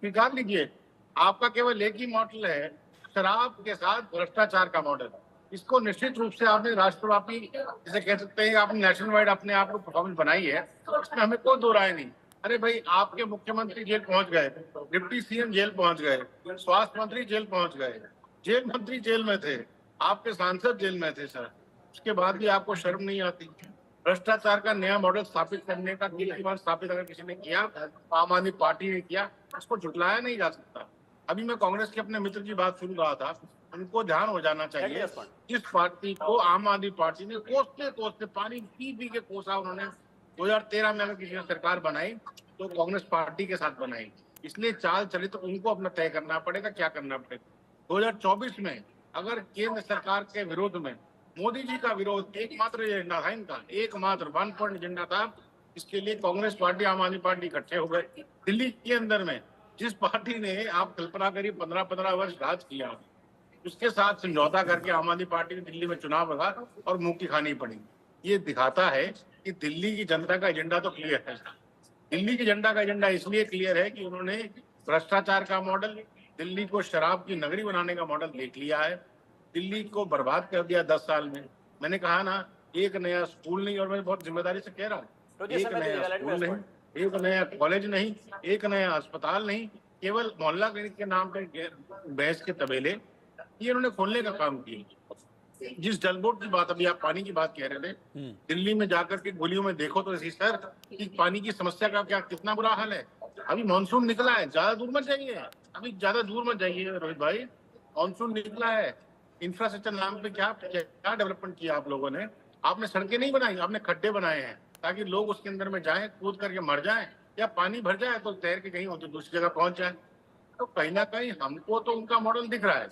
स्वीकार लीजिए। आपका केवल एक ही मॉडल है, शराब के साथ भ्रष्टाचार का मॉडल। इसको निश्चित रूप से आपने राष्ट्रव्यापी, जैसे कह सकते हैं, आपने नेशनल वाइड अपने आप को परफॉर्मेंस बनाई है, इसमें हमें कोई दो राय नहीं। अरे भाई, आपके मुख्यमंत्री जेल पहुंच गए, डिप्टी सीएम जेल पहुंच गए, स्वास्थ्य मंत्री जेल पहुंच गए, जेल मंत्री जेल में थे, आपके सांसद जेल में थे सर, उसके बाद भी आपको शर्म नहीं आती। भ्रष्टाचार का नया मॉडल स्थापित करने का कीर्तिमान स्थापित अगर किसी ने किया, आम आदमी पार्टी ने किया, उसको झुटलाया नहीं जा सकता। अभी मैं कांग्रेस के अपने मित्र की बात सुन रहा था, उनको ध्यान हो जाना चाहिए, जिस पार्टी को आम आदमी पार्टी ने कोसते पानी पी के कोसा, उन्होंने 2013 में अगर किसी ने सरकार बनाई तो कांग्रेस पार्टी के साथ बनाई। इसलिए चाल चले तो उनको अपना तय करना पड़ेगा, क्या करना पड़ेगा। 2024 में अगर केंद्र सरकार के विरोध में मोदी जी का विरोध एकमात्र एजेंडा था, इनका एकमात्र 1 पॉइंट एजेंडा था, इसके लिए कांग्रेस पार्टी, आम आदमी पार्टी इकट्ठे हो गए। दिल्ली के अंदर में जिस पार्टी ने, आप कल्पना करिए, 15 वर्ष राज किया, उसके साथ समझौता करके आम आदमी पार्टी ने दिल्ली में चुनाव लगा और मुंह की खानी पड़ी। ये दिखाता है कि दिल्ली की जनता का एजेंडा तो क्लियर है। दिल्ली की जनता का एजेंडा इसलिए क्लियर है कि उन्होंने भ्रष्टाचार का मॉडल, दिल्ली को शराब की नगरी बनाने का मॉडल देख लिया है, दिल्ली को बर्बाद कर दिया 10 साल में। मैंने कहा ना, एक नया स्कूल नहीं, और मैं बहुत जिम्मेदारी से कह रहा हूँ, एक नया स्कूल नहीं, एक नया कॉलेज नहीं, एक नया अस्पताल नहीं, केवल मोहल्ला क्लिनिक के नाम पे भैंस के तबेले ये उन्होंने खोलने का काम किया। जिस जल बोर्ड की बात, अभी आप पानी की बात कह रहे थे, दिल्ली में जाकर के गोलियों में देखो तो सर कि पानी की समस्या का क्या कितना बुरा हाल है। अभी मानसून निकला है, ज्यादा दूर मत जाइए, अभी ज्यादा दूर मत जाइए रोहित भाई, मानसून निकला है। इंफ्रास्ट्रक्चर नाम पे क्या डेवलपमेंट किया आप लोगों ने? आपने सड़कें नहीं बनाई, आपने खड्डे बनाए हैं ताकि लोग उसके अंदर में जाएं, कूद करके मर जाएं, या पानी भर जाए तो तैर के कहीं तो दूसरी जगह पहुंच जाए। तो कहीं ना कहीं हमको तो उनका मॉडल दिख रहा है,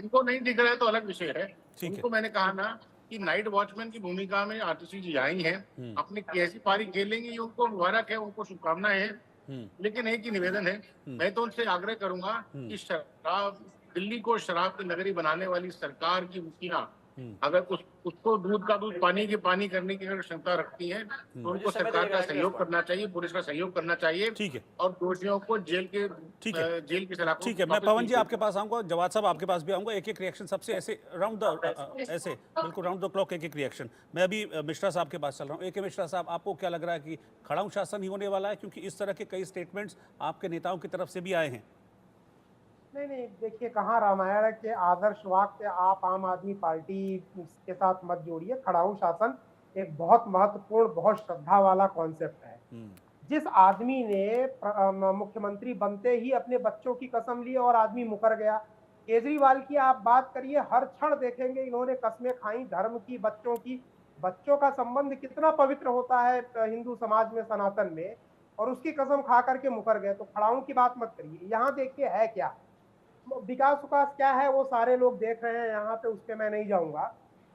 इनको नहीं दिख रहा है तो अलग विषय है। उनको मैंने कहा ना कि नाइट वॉचमैन की भूमिका में आतिशी जी आई हैं, अपनी कैसी पारी खेलेंगी, उनको मुबारक है, उनको शुभकामनाएं हैं। लेकिन एक ही निवेदन है, मैं तो उनसे आग्रह करूंगा कि शराब, दिल्ली को शराब की नगरी बनाने वाली सरकार की मुखिया अगर उसको दूध का दूध, पानी की पानी करने की अगर क्षमता रखती है तो उनको सरकार का सहयोग करना चाहिए, पुलिस का सहयोग करना चाहिए। ठीक है, और दोषियों को जेल की सलाखों। ठीक है, मैं पवन जी आपके पास आऊंगा, जवाद साहब आपके पास भी आऊंगा। एक एक रिएक्शन सबसे ऐसे ऐसे बिल्कुल राउंड द क्लॉक एक रिएक्शन। मैं अभी मिश्रा साहब के पास चल रहा हूँ। AK मिश्रा साहब, आपको क्या लग रहा है कि खड़ाऊ शासन ही होने वाला है, क्योंकि इस तरह के कई स्टेटमेंट्स आपके नेताओं की तरफ से भी आए हैं? नहीं, देखिए, कहाँ रामायण के आदर्श वाक्य आप आम आदमी पार्टी के साथ मत जोड़िए। खड़ाऊ शासन एक बहुत महत्वपूर्ण, बहुत श्रद्धा वाला कॉन्सेप्ट है। जिस आदमी ने मुख्यमंत्री बनते ही अपने बच्चों की कसम ली और आदमी मुकर गया, केजरीवाल की आप बात करिए, हर क्षण देखेंगे इन्होंने कस्में खाई धर्म की, बच्चों की। बच्चों का संबंध कितना पवित्र होता है हिंदू समाज में, सनातन में, और उसकी कसम खा करके मुकर गए। तो खड़ाऊ की बात मत करिए। यहाँ देखिए है क्या, विकास क्या है, वो सारे लोग देख रहे हैं यहाँ पे, उस पे मैं नहीं जाऊंगा।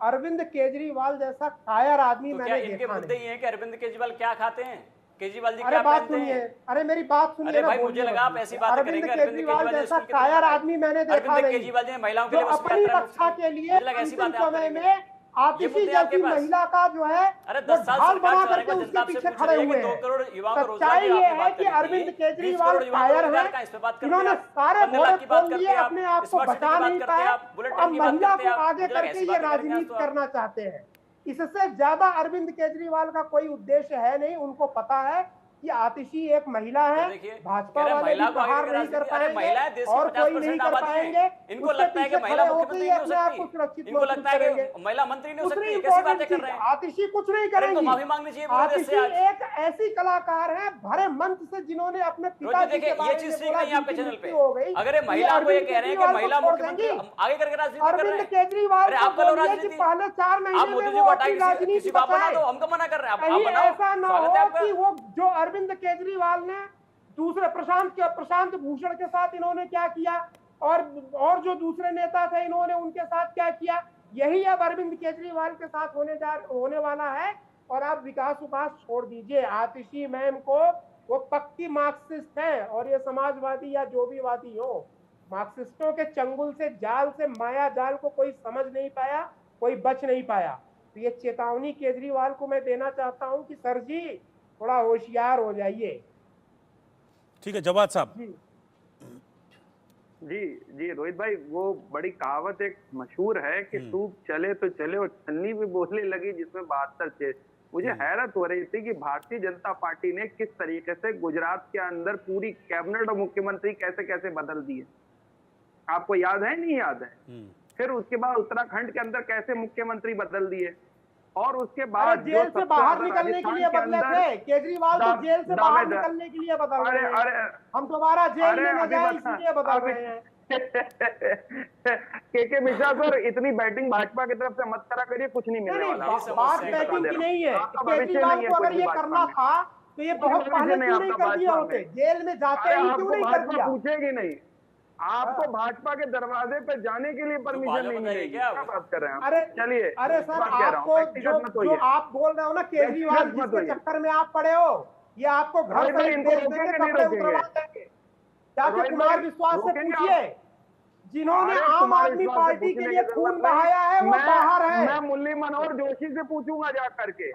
अरविंद केजरीवाल जैसा कायर आदमी मैंने देखा नहीं। मुद्दे ये है कि अरविंद केजरीवाल क्या खाते हैं, केजरीवाल जी अरे क्या बात पहनते सुनिए, हैं? अरे मेरी बात सुनिए अरे ना, भाई बोलिए मुझे मत। लगा आप ऐसी बातें अरविंद करेंगे। अरविंद केजरीवाल केजरीवाल जैसा स्कूल के कायर तरफ आदमी मैंने देखा अरविंद नहीं, केजरीवाल जी ने महिलाओं के जो लिए बस अपनी यात्रा रक्षा के लिए मुझे लगा ऐसी अंतिम बातें आप समय करेंगे। में आतिशी मुद्दे हैं आपके जैसी पास। महिला का जो है अरे वो 10 साल ढाल सरकार बना चलाने करके का उसके जनता आपसे पीछे पूछ खड़े रही है हुए कि 2 हैं। करोड़ युवाओं को रोजगार सच्चाई की ये आपने है बात कि करी थी। अरविंद 20 केजरीवाल करोड़ युवाओं को कायर रोजगार हैं, का, इस पे बात करते इन्होंने हैं आप। सारे 15 लाख भोरे की बात खोल करते लिए, हैं आप, अपने आप को स्मार्ट सिटी बचा की बात नहीं करते हैं पाए आप, बुलेट और ट्रेन की बात महिला करते को हैं आप। आगे मुझे लगा करके ऐसी ये बातें करेंगे आज राजनीति तो आप। करना चाहते हैं। इससे ज्यादा अरविंद केजरीवाल का कोई उद्देश्य है नहीं। उनको पता है कि आतिशी एक महिला है, तो देखिए, भाजपा कह रहे हैं वाले भी महिला को आगे प्रहार करके नहीं कर राजनीति। अरे पाएंगे महिलाएं देश की और कोई 50% नहीं कर आबादी है। पाएंगे। इनको उसके लगता है कि पीछे महिला खड़े होकर मुख्यमंत्री ही नहीं हो अपने आप को सकती, सुरक्षित इनको महसूस लगता है करेंगे। कि महिला मंत्री नहीं हो दूसरी सकती। कैसी इंपॉर्टेंट बातें कर चीज, रहे हैं? आतिशी कुछ नहीं अरे इनको करेंगी। माफी मांगनी चाहिए पूरे देश आतिशी से आज। एक ऐसी कलाकार है भरे मंच से, जिन्होंने अपने रोहित जी पिताजी देखिए, के ये बारे चीज में सीख बोला रही है आपके जिनकी चैनल पे। मृत्यु हो गई। अगर ये महिला को ये कह रहे हैं कि केजरीवाल महिला को छोड़ मुख्यमंत्री, देंगी। हम आगे करके राजनीति कर रहे अरविंद हैं। केजरीवाल अरे को आप करो बोलिए कि राजनीति। पहले 4 आप महीने मोदी में जी वो को अपनी हटाइए, राजनीति किसी को आप बना बताएं। दो, हमको मना कर रहे हैं। आप कहीं बनाओ, ऐसा न स्वागत है हो आपका। कि वो जो अरविंद केजरीवाल ने दूसरे प्रशांत भूषण के साथ इन्होंने क्या किया और जो दूसरे नेता थे इन्होंने उनके साथ क्या किया, यही अब अरविंद केजरीवाल के साथ होने वाला है। और आप विकास उपास छोड़ दीजिए, आतिशी मैम को, वो पक्की मार्क्सिस्ट है और ये समाजवादी या जो भी वादी हो, मार्क्सिस्टों के चंगुल से, जाल से, माया जाल को कोई समझ नहीं पाया, कोई बच नहीं पाया। तो ये चेतावनी केजरीवाल को मैं देना चाहता हूं कि सर जी थोड़ा होशियार हो जाइए। ठीक है, जवाद साहब। जी जी रोहित भाई, वो बड़ी कहावत एक मशहूर है कि सूप चले तो चले और छन्नी भी बोलने लगी जिसमें 72 थे। मुझे हैरत हो रही थी कि भारतीय जनता पार्टी ने किस तरीके से गुजरात के अंदर पूरी कैबिनेट और मुख्यमंत्री कैसे कैसे बदल दिए। आपको याद है? नहीं याद है? फिर उसके बाद उत्तराखंड के अंदर कैसे मुख्यमंत्री बदल दिए और उसके बाद जेल से बाहर निकलने के लिए बदले थे केजरीवाल, तो जेल से बाहर निकलने के लिए बदल रहे हैं। अरे हम दोबारा जेल में न जाए इसलिए बदल रहे हैं। के मिश्रा सर, इतनी बैटिंग भाजपा की तरफ से मत करा करिए, कुछ नहीं मिलने वाला। बात बैटिंग की नहीं है। केजरीवाल को अगर ये करना था तो ये बहुत पहले क्यों नहीं कर दिया होते? जेल में जाते ही क्यों नहीं कर दिया? पूछेगी नहीं, आपको भाजपा के दरवाजे पे जाने के लिए परमिशन नहीं मिलेगी। क्या बात कर रहे हैं? अरे चलिए, अरे सर, आपको जो आप बोल रहे हो ना, केजरीवाल जिसके चक्कर में आप पड़े हो, ये आपको घर से भेज देंगे, कपड़े उतरवा देंगे। जाके कुमार विश्वास से पूछिए, जिन्होंने आम आदमी पार्टी के लिए खून बहाया है वो बाहर है। मैं मुरली मनोहर जोशी से पूछूंगा जा करके।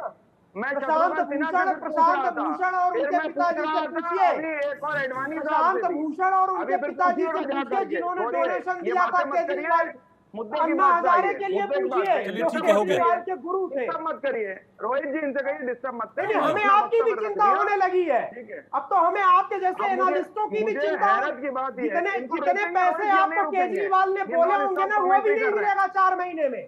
मैं प्रशांत भूषण और उनके पिताजी से पूछिए, एक और एडवाणी प्रशांत भूषण और उनके पिताजी से पूछिए जिन्होंने डोनेशन दिया था केजरीवाल, अन्ना हजारे के लिए पूछिए, जो केजरीवाल के गुरु थे। मत करिए रोहित जी, इनसे कहिए डिस्टर्ब मत करिए। हमें आपकी भी चिंता होने लगी है। अब तो हमें आपके जैसे एनालिस्टों की भी चिंता। जितने पैसे आपको केजरीवाल ने बोले होंगे ना, वो भी नहीं मिलेगा 4 महीने में।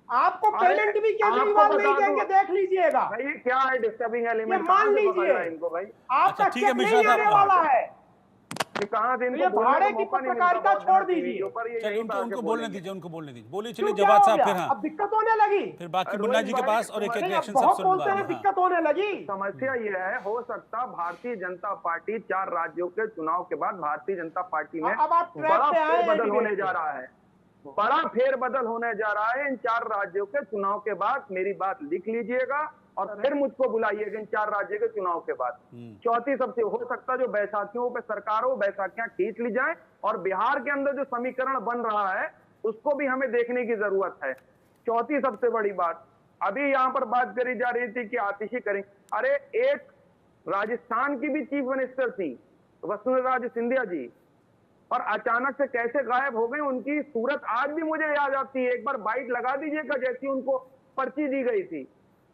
आपको पेमेंट भी केजरीवाल नहीं देंगे, देख लीजिएगा। भाई क्या है डिस्टर्बिंग एलिमेंट? मान लीजिए इनको भाई, आपका चेक नहीं आने वाला है। कहाँ से ये भाड़े की पत्रकारिता छोड़ दीजिए। चलिए, उनको बोलने दीजिए, उनको बोलने दीजिए। बोलिए, चलिए क्यों, क्या जवाद हो साहब। गया? फिर हाँ, अब दिक्कत होने लगी, फिर बाकी मुन्ना जी के पास और एक रिएक्शन बहुत सब बोलते हैं, दिक्कत होने लगी। समस्या ये है, हो सकता भारतीय जनता पार्टी 4 राज्यों के चुनाव के बाद भारतीय जनता पार्टी में अब आप ट्रैक बड़ा पे आए हैं फेरबदल डिबेट होने जा रहा है। बड़ा फेरबदल होने जा रहा है इन 4 राज्यों के चुनाव के बाद। मेरी बात लिख लीजिएगा और फिर मुझको बुलाइएगा इन 4 राज्यों के चुनाव के बाद। चौथी सबसे हो सकता जो बैसाखियों पे सरकार हो, बैसाखियां खींच ली जाए और बिहार के अंदर जो समीकरण बन रहा है उसको भी हमें देखने की जरूरत है। चौथी सबसे बड़ी बात, अभी यहाँ पर बात करी जा रही थी कि आतिशी करें। अरे एक राजस्थान की भी चीफ मिनिस्टर थी वसुंधरा राजे सिंधिया जी, और अचानक से कैसे गायब हो गई। उनकी सूरत आज भी मुझे याद आती है। एक बार बाइट लगा दीजिएगा, जैसी उनको पर्ची दी गई थी,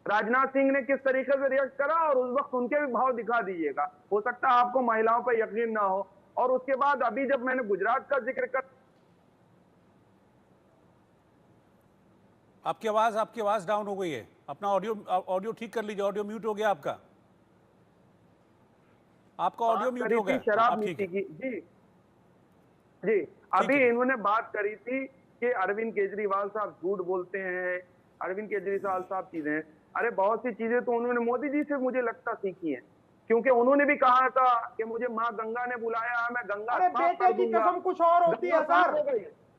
राजनाथ सिंह ने किस तरीके से रिएक्ट करा और उस वक्त उनके भी भाव दिखा दीजिएगा। हो सकता है आपको महिलाओं पर यकीन ना हो। और उसके बाद अभी जब मैंने गुजरात का जिक्र कर, आपकी आवाज डाउन हो गई है। अपना ऑडियो ठीक कर लीजिए। ऑडियो म्यूट हो गया आपका ऑडियो म्यूट हो गया। शराब नीति की जी अभी इन्होंने बात करी थी कि अरविंद केजरीवाल साहब झूठ बोलते हैं, अरविंद केजरीवाल साहब चीजें। अरे बहुत सी चीजें तो उन्होंने मोदी जी से मुझे लगता सीखी है, क्योंकि उन्होंने भी कहा था कि मुझे माँ गंगा ने बुलाया, मैं गंगा। अरे बेटे की कसम कुछ और होती है सर,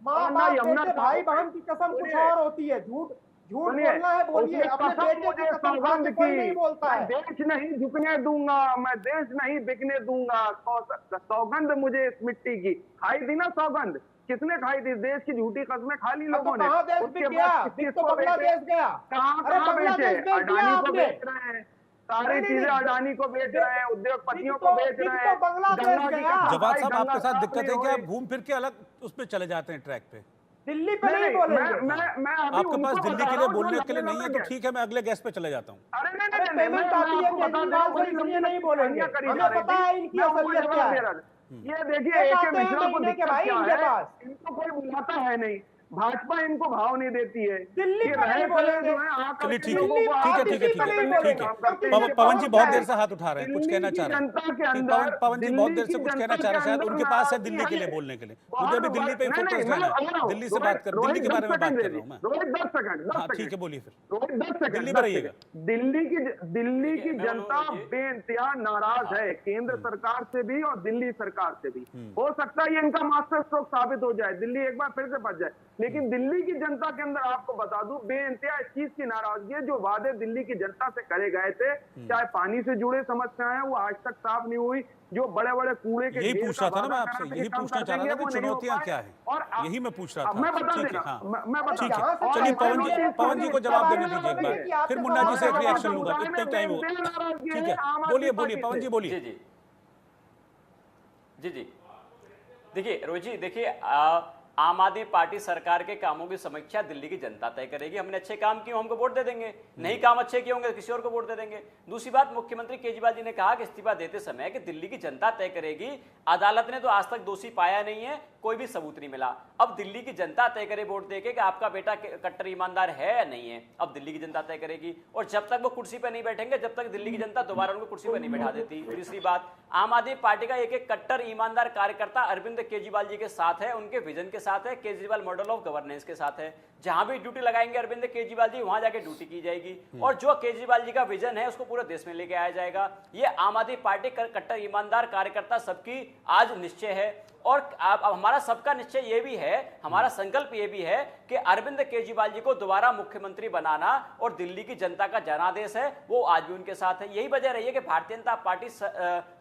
माँ बाप बेटे भाई बहन की कसम कुछ और होती है। झूठ झूठ सुनिए, बोलना है बोलिए, उसने अपने कसम बेटे की मुझे कसम खा सौगंध के कोई की, नहीं बोलता मैं है। देश नहीं झुकने दूंगा, मैं देश नहीं बिकने दूंगा। सौगंध मुझे इस मिट्टी की खाई थी ना सौगंध, किसने खाई थी? देश की झूठी कस्में खा ली तो लोगों ने। कहाँ देश उसके बिक गया? बाद बिक तो किसको बेचे? बांग्लादेश गया। कहाँ अरे कहाँ बेचे? बांग्लादेश बेच दिया अडानी को आपने। बेच रहे हैं, सारी नहीं, चीजें नहीं, अडानी को बेच रहे हैं, उद्योगपतियों को बेच बिक रहे तो हैं। बांग्लादेश गंगा की गया। कसम जवाब भाई, साहब, गंगा आपके साथ साफ दिक्कत नहीं है हो कि आप रही। घूम फिर के अलग उस पे चले जाते हैं, ट्रैक पे। दिल्ली पे नहीं नहीं नहीं, बोलेंगे। मैं अभी आपके उनको पास दिल्ली बता के रहा लिए हूँ जो बोलने के लिए लंबे नहीं है, तो लंबे ठीक है, मैं अगले गेस्ट पे चले जाता हूँ। अरे नहीं अरे नहीं नहीं, पेमेंट आती है आपको बता दे केजरीवाल रहा हूँ, से, बड़ी इसलिए लंबी नहीं बोलेंगे। कहानियां करी जा हमें रही पता थी। है इनकी मैं उनको असलियत जवाब क्या दे है। रहा था। ये देखिए, एक AK आते हैं मिश्रा को महीने के दिक्कत भाई क्या इनके है, पास। इनको कोई बुलाता है नहीं, भाजपा इनको भाव नहीं देती है। दिल्ली ये पे नहीं रहे बोलेंगे। जो है आकर चलिए के ठीक है, लोगों को ठीक है, आकर ठीक है, के ठीक है, नहीं करने का बोलेंगे। काम ठीक करते है। हैं। क्योंकि पवन जी बहुत क्या देर है? से हाथ उठा रहे हैं, कुछ दिल्ली कहना की चाह रहे हैं। जनता के ठीक, अंदर, पवन जी बहुत देर से दिल्ली कुछ की कहना जनता चाह रहे हैं, के शायद अंदर उनके पास है नाराजगी दिल्ली के लिए है। बोलने के लिए। बहुत मुझे अभी दिल्ली पे नहीं, फोकस नहीं, रहना मैं आ रहा है, हूं। दिल्ली से बात कर, दिल्ली के बारे में बात कर रहा हूँ मैं। रोहित 10 सेकंड, हाँ ठीक है, बोलिए फिर। रोहित 10 सेकंड, दिल्ली में रहिएगा। दिल्ली की मैं जनता बोलूं, बेइंतहा नाराज है, केंद्र सरकार से भी और दिल्ली सरकार से भी। हो सकता है ये इनका मास्टर स्ट्रोक साबित हो जाए, दिल्ली एक बार फिर से बच जाए, लेकिन दिल्ली की जनता के अंदर आपको बता दूं बेइंतहा इस चीज की नाराजगी है। जो वादे दिल्ली की जनता से करे गए थे, चाहे पानी से जुड़े समस्याएं, वो आज तक साफ नहीं हुई। जो बड़े बड़े कूड़े के यही ढेर पूछ का रहा था ना मैं वादा आपसे, करा था यही कि कम पूछना कर चाह रहा देंगे, था कि वो नहीं हो चुनौतियां पाए। क्या है, और यही मैं पूछ रहा अब था मैं बता आपसे। दे ठीक है, रहा हाँ हूं, मैं बता ठीक दे रहा है। हूं। चलिए और पवन जी, एक पवन जी को जवाब देने दीजिए एक कि बार, आपके फिर मुन्ना जी से एक सवाल रिएक्शन का लूंगा, जवाब इतना टाइम हो। नाराजगी ठीक है है, आम आदमी बोलिए पार्टी पवन से। जी बोलिए। जी जी जी देखिए रोहित जी, देखिए आम आदमी पार्टी सरकार के कामों की समीक्षा दिल्ली की जनता तय करेगी। हमने अच्छे काम किए, हमको वोट दे देंगे, नहीं काम अच्छे किए होंगे तो किसी और को वोट दे देंगे। दूसरी बात, मुख्यमंत्री केजरीवाल जी ने कहा कि इस्तीफा देते समय कि दिल्ली की जनता तय करेगी। अदालत ने तो आज तक दोषी पाया नहीं है, कोई भी सबूत नहीं मिला। अब दिल्ली की जनता तय करे वोट देके कि आपका बेटा कट्टर ईमानदार है या नहीं है, अब दिल्ली की जनता तय करेगी। और जब तक वो कुर्सी पर नहीं बैठेंगे, जब तक दिल्ली की जनता दोबारा उनको कुर्सी पर नहीं बैठा देती। तीसरी बात, आम आदमी पार्टी का एक कट्टर ईमानदार कार्यकर्ता अरविंद केजरीवाल जी के साथ है, उनके विजन के साथ है, केजरीवाल मॉडल ऑफ गवर्नेंस के साथ है। जहां भी ड्यूटी लगाएंगे अरविंद केजरीवाल जी, वहां जाके ड्यूटी की जाएगी। और जो केजरीवाल जी का विजन है उसको पूरे देश में लेके आया जाएगा। ये आम आदमी पार्टी कट्टर ईमानदार कार्यकर्ता सबकी आज निश्चय है। और अब हमारा सबका निश्चय ये भी है, हमारा संकल्प ये भी है कि अरविंद केजरीवाल जी को दोबारा मुख्यमंत्री बनाना, और दिल्ली की जनता का जनादेश है वो आज भी उनके साथ है। यही वजह रही है कि भारतीय जनता पार्टी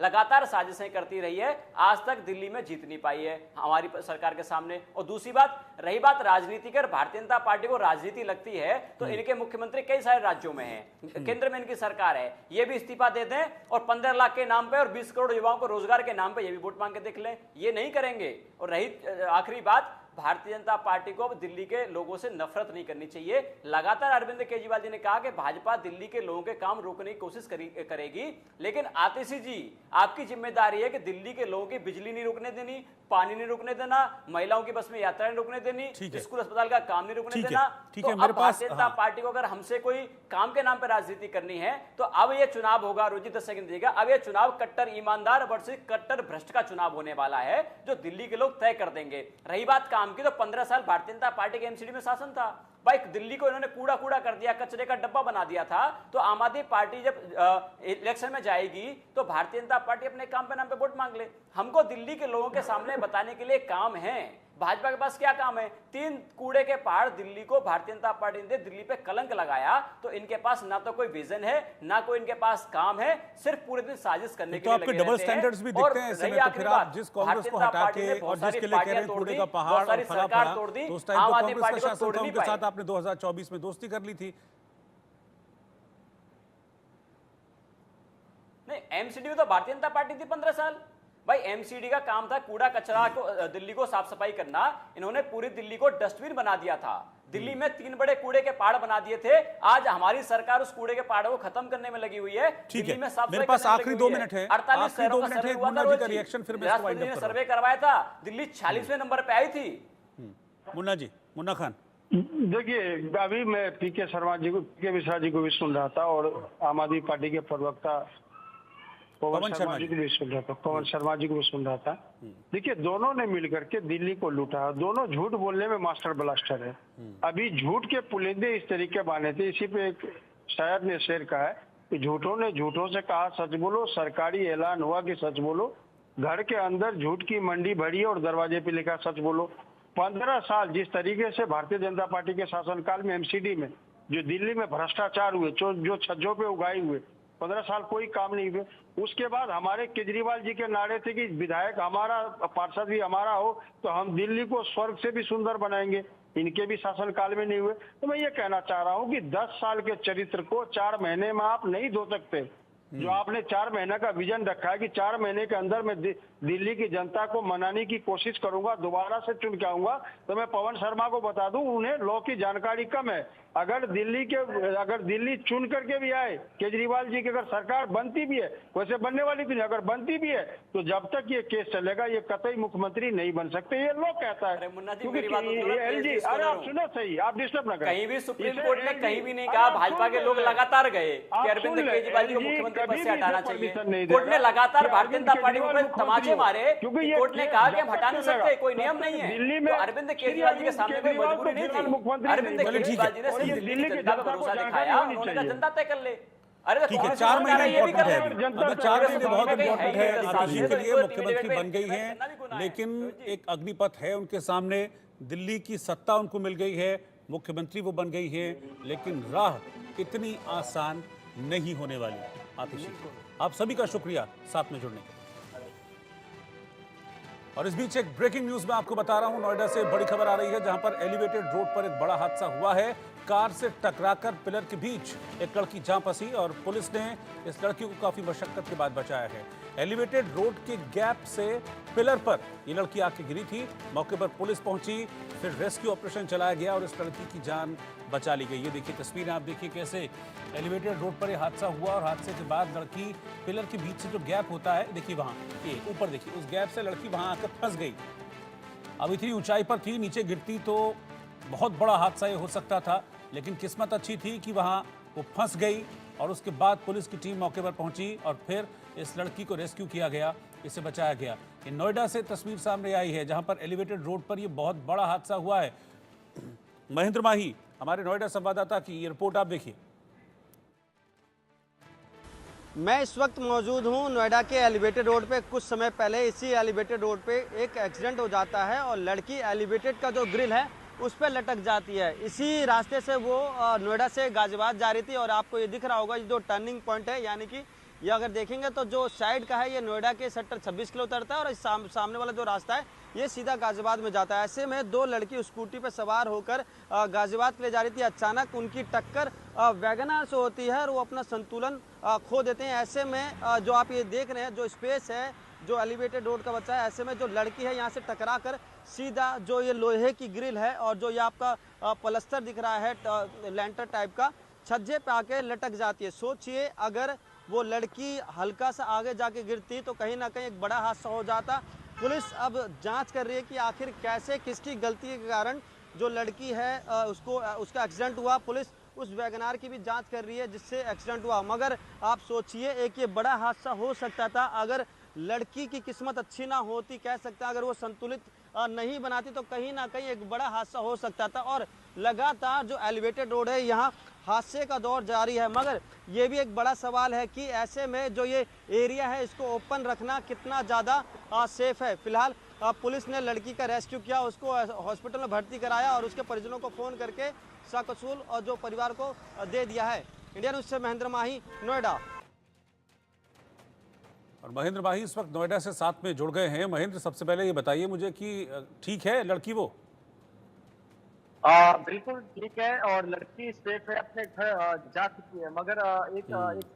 लगातार साजिशें करती रही है, आज तक दिल्ली में जीत नहीं पाई है हमारी सरकार के सामने। और दूसरी बात, रही बात राजनीति की, भारतीय जनता पार्टी को राजनीति लगती है तो इनके मुख्यमंत्री कई सारे राज्यों में हैं, केंद्र में इनकी सरकार है, ये भी इस्तीफा दे दें और 15 लाख के नाम पे और 20 करोड़ युवाओं को रोजगार के नाम पे ये भी वोट मांग के देख लें, ये नहीं करेंगे। और रही आखिरी बात, भारतीय जनता पार्टी को अब दिल्ली के लोगों से नफरत नहीं करनी चाहिए। लगातार अरविंद केजरीवाल जी ने कहा कि भाजपा दिल्ली के लोगों के काम रोकने की कोशिश करेगी, लेकिन आतिशी जी आपकी जिम्मेदारी है कि दिल्ली के लोगों की बिजली नहीं रुकने देनी, पानी नहीं रुकने देना, महिलाओं की बस में यात्रा नहीं रुकने देनी, स्कूल अस्पताल का काम नहीं रुकने देना। ठीक तो है, मेरे अब पास भारतीय जनता पार्टी को अगर हमसे कोई काम के नाम पर राजनीति करनी है तो अब ये चुनाव होगा, रोजी 10 सेकंड देगा, अब ये चुनाव कट्टर ईमानदार वर्सेस कट्टर भ्रष्ट का चुनाव होने वाला है, जो दिल्ली के लोग तय कर देंगे। रही बात काम की, तो 15 साल भारतीय जनता पार्टी के एमसीडी में शासन था भाई, दिल्ली को इन्होंने कूड़ा कूड़ा कर दिया, कचरे का डब्बा बना दिया था। तो आम आदमी पार्टी जब इलेक्शन में जाएगी तो भारतीय जनता पार्टी अपने काम पे नाम पे वोट मांग ले। हमको दिल्ली के लोगों के सामने बताने के लिए काम है। भाजपा के पास क्या काम है? 3 कूड़े के पहाड़ दिल्ली को भारतीय जनता पार्टी ने दिल्ली पे कलंक लगाया, तो इनके पास ना तो कोई विजन है, ना कोई इनके पास काम है, सिर्फ पूरे दिन साजिश करने के लिए लगे रहते हैं। डबल स्टैंडर्ड्स भी दिखते हैं इसमें, तो फिर आप जिस कांग्रेस को हटा के और जिसके लिए कह रहे हैं कूड़े का पहाड़ और फला फला, तो उस टाइम तो कांग्रेस का शासन था, उनके साथ आपने 2024 में दोस्ती कर ली थी। नहीं, एमसीडी में तो भारतीय जनता पार्टी थी 15 साल भाई। एमसीडी का काम था कूड़ा कचरा को दिल्ली को साफ सफाई करना, इन्होंने पूरी दिल्ली को डस्टबिन बना दिया था। दिल्ली में 3 बड़े कूड़े के पहाड़ बना दिए थे, आज हमारी सरकार उस कूड़े के पहाड़ों को खत्म करने में लगी हुई है। ठीक है, में साफ मेरे पास आखिरी 2 मिनट है, 48 शहरों का सर्वे हुआ था, रिएक्शन फिर मैं राष्ट्रपति ने सर्वे करवाया था, दिल्ली 46वें नंबर पे आई थी। मुन्ना जी, मुन्ना खान। देखिए, अभी मैं पीके शर्मा जी को, पीके मिश्रा जी को भी सुन रहा था और आम आदमी पार्टी के प्रवक्ता पवन शर्मा जी को भी सुन रहा था, पवन शर्मा जी को भी सुन रहा था। देखिए, दोनों ने मिलकर के दिल्ली को लूटा, दोनों झूठ बोलने में मास्टर ब्लास्टर है। अभी झूठ के पुलिंदे इस तरीके बाने थे, इसी पे एक शायर ने शेर कहा है कि झूठों ने झूठों से कहा सच बोलो, सरकारी ऐलान हुआ कि सच बोलो, घर के अंदर झूठ की मंडी भरी और दरवाजे पे लिखा सच बोलो। 15 साल जिस तरीके से भारतीय जनता पार्टी के शासनकाल में एमसीडी में जो दिल्ली में भ्रष्टाचार हुए, जो छज्जों पे उगाए हुए, 15 साल कोई काम नहीं हुए। उसके बाद हमारे केजरीवाल जी के नारे थे कि विधायक हमारा, पार्षद भी हमारा हो तो हम दिल्ली को स्वर्ग से भी सुंदर बनाएंगे। इनके भी शासनकाल में नहीं हुए। तो मैं ये कहना चाह रहा हूँ कि 10 साल के चरित्र को 4 महीने में आप नहीं धो सकते। जो आपने 4 महीने का विजन रखा है कि 4 महीने के अंदर मैं दिल्ली की जनता को मनाने की कोशिश करूंगा, दोबारा से चुन के आऊंगा, तो मैं पवन शर्मा को बता दूं, उन्हें लॉ की जानकारी कम है। अगर दिल्ली चुन करके भी आए, केजरीवाल जी की अगर सरकार बनती भी है, वैसे बनने वाली भी नहीं, अगर बनती भी है तो जब तक ये केस चलेगा ये कतई मुख्यमंत्री नहीं बन सकते, ये लॉ कहता है। एलजी, अरे आप सुनो सही, आप डिस्टर्ब ना करें। कहीं भी सुप्रीम कोर्ट ने कहीं भी नहीं कहा, भाजपा के लोग लगातार गए कि अरविंद केजरीवाल जी को मुख्यमंत्री पद से हटाना चाहिए। कोर्ट ने लगातार भारतीय जनता पार्टी को तमाचे मारे, कोर्ट ने कहा कि हम हटा नहीं सकते, कोई नियम नहीं है। तो अरविंद केजरीवाल जी के सामने कोई मजबूरी नहीं थी। अरविंद केजरीवाल जी ने सिर्फ दिल्ली की जनता पर भरोसा दिखाया, उन्होंने कहा जनता तय कर ले। अरे ठीक है, 4 महीने इम्पोर्टेंट है, अभी 4 महीने बहुत इम्पोर्टेंट है आतिशी के लिए। मुख्यमंत्री बन गई हैं, लेकिन एक अग्निपथ है उनके सामने। दिल्ली की सत्ता उनको मिल गई है, मुख्यमंत्री वो बन गई है, लेकिन राह इतनी आसान नहीं होने वाली। आतिशी, आप सभी का शुक्रिया साथ में जुड़ने के। और इस बीच एक ब्रेकिंग न्यूज में आपको बता रहा हूं, नोएडा से बड़ी खबर आ रही है, जहां पर एलिवेटेड रोड पर एक बड़ा हादसा हुआ है। कार से टकराकर पिलर के बीच एक लड़की जा फंसी और पुलिस ने इस लड़की को काफी मशक्कत के बाद बचाया है। एलिवेटेड रोड के गैप से पिलर पर ये लड़की आके गिरी थी। मौके पर पुलिस पहुंची, फिर रेस्क्यू ऑपरेशन चलाया गया और इस लड़की की जान बचा ली गई। ये देखिए तस्वीरें, आप देखिए कैसे एलिवेटेड रोड पर ये हादसा हुआ और हादसे के बाद लड़की पिलर के बीच से जो गैप होता है, देखिए वहां, ये ऊपर देखिए, उस गैप से लड़की वहां आकर फंस गई। अब इतनी ऊंचाई पर थी, नीचे गिरती तो बहुत बड़ा हादसा ये हो सकता था, लेकिन किस्मत अच्छी थी कि वहां वो फंस गई और उसके बाद पुलिस की टीम मौके पर पहुंची और फिर इस लड़की को रेस्क्यू किया गया, इसे बचाया गया। ये नोएडा से तस्वीर सामने आई है, जहां पर एलिवेटेड रोड पर ये बहुत बड़ा हादसा हुआ है। महेंद्र माही, हमारे नोएडा संवाददाता की ये रिपोर्ट आप देखिए। मैं इस वक्त मौजूद हूं नोएडा के एलिवेटेड रोड पे। कुछ समय पहले इसी एलिवेटेड रोड पे एक एक्सीडेंट हो जाता है और लड़की एलिवेटेड का जो ग्रिल है उस पर लटक जाती है। इसी रास्ते से वो नोएडा से गाजियाबाद जा रही थी और आपको ये दिख रहा होगा, ये जो टर्निंग पॉइंट है, यानी कि ये अगर देखेंगे तो जो साइड का है ये नोएडा के सेक्टर 26 किलो उतरता है और सामने वाला जो रास्ता है ये सीधा गाजियाबाद में जाता है। ऐसे में 2 लड़की स्कूटी पर सवार होकर गाजियाबाद के लिए जा रही थी। अचानक उनकी टक्कर वैगनार से होती है और वो अपना संतुलन खो देते हैं। ऐसे में जो आप ये देख रहे हैं, जो स्पेस है, जो एलिवेटेड रोड का बच्चा है, ऐसे में जो लड़की है यहाँ से टकरा कर सीधा जो ये लोहे की ग्रिल है और जो ये आपका पलस्तर दिख रहा है लैंटर टाइप का, छज्जे पे आके लटक जाती है। सोचिए अगर वो लड़की हल्का सा आगे जाके गिरती तो कहीं ना कहीं एक बड़ा हादसा हो जाता। पुलिस अब जांच कर रही है कि आखिर कैसे, किसकी गलती के कारण जो लड़की है उसका एक्सीडेंट हुआ। पुलिस उस वैगनार की भी जांच कर रही है जिससे एक्सीडेंट हुआ। मगर आप सोचिए एक ये बड़ा हादसा हो सकता था अगर लड़की की किस्मत अच्छी ना होती, कह सकते हैं अगर वो संतुलित नहीं बनाती तो कहीं ना कहीं एक बड़ा हादसा हो सकता था। और लगातार जो एलिवेटेड रोड है यहाँ हादसे का दौर जारी है। मगर ये भी एक बड़ा सवाल है कि ऐसे में जो ये एरिया है इसको ओपन रखना कितना ज़्यादा सेफ है। फिलहाल पुलिस ने लड़की का रेस्क्यू किया, उसको हॉस्पिटल में भर्ती कराया और उसके परिजनों को फ़ोन करके सकुशल और जो परिवार को दे दिया है। इंडिया न्यूज़ से महेंद्र माही, नोएडा। और महेंद्र माही इस वक्त नोएडा से साथ में जुड़ गए हैं। महेंद्र, सबसे पहले ये बताइए मुझे कि ठीक है लड़की वो? बिल्कुल ठीक है और लड़की सेफ है, अपने घर जा चुकी है। मगर एक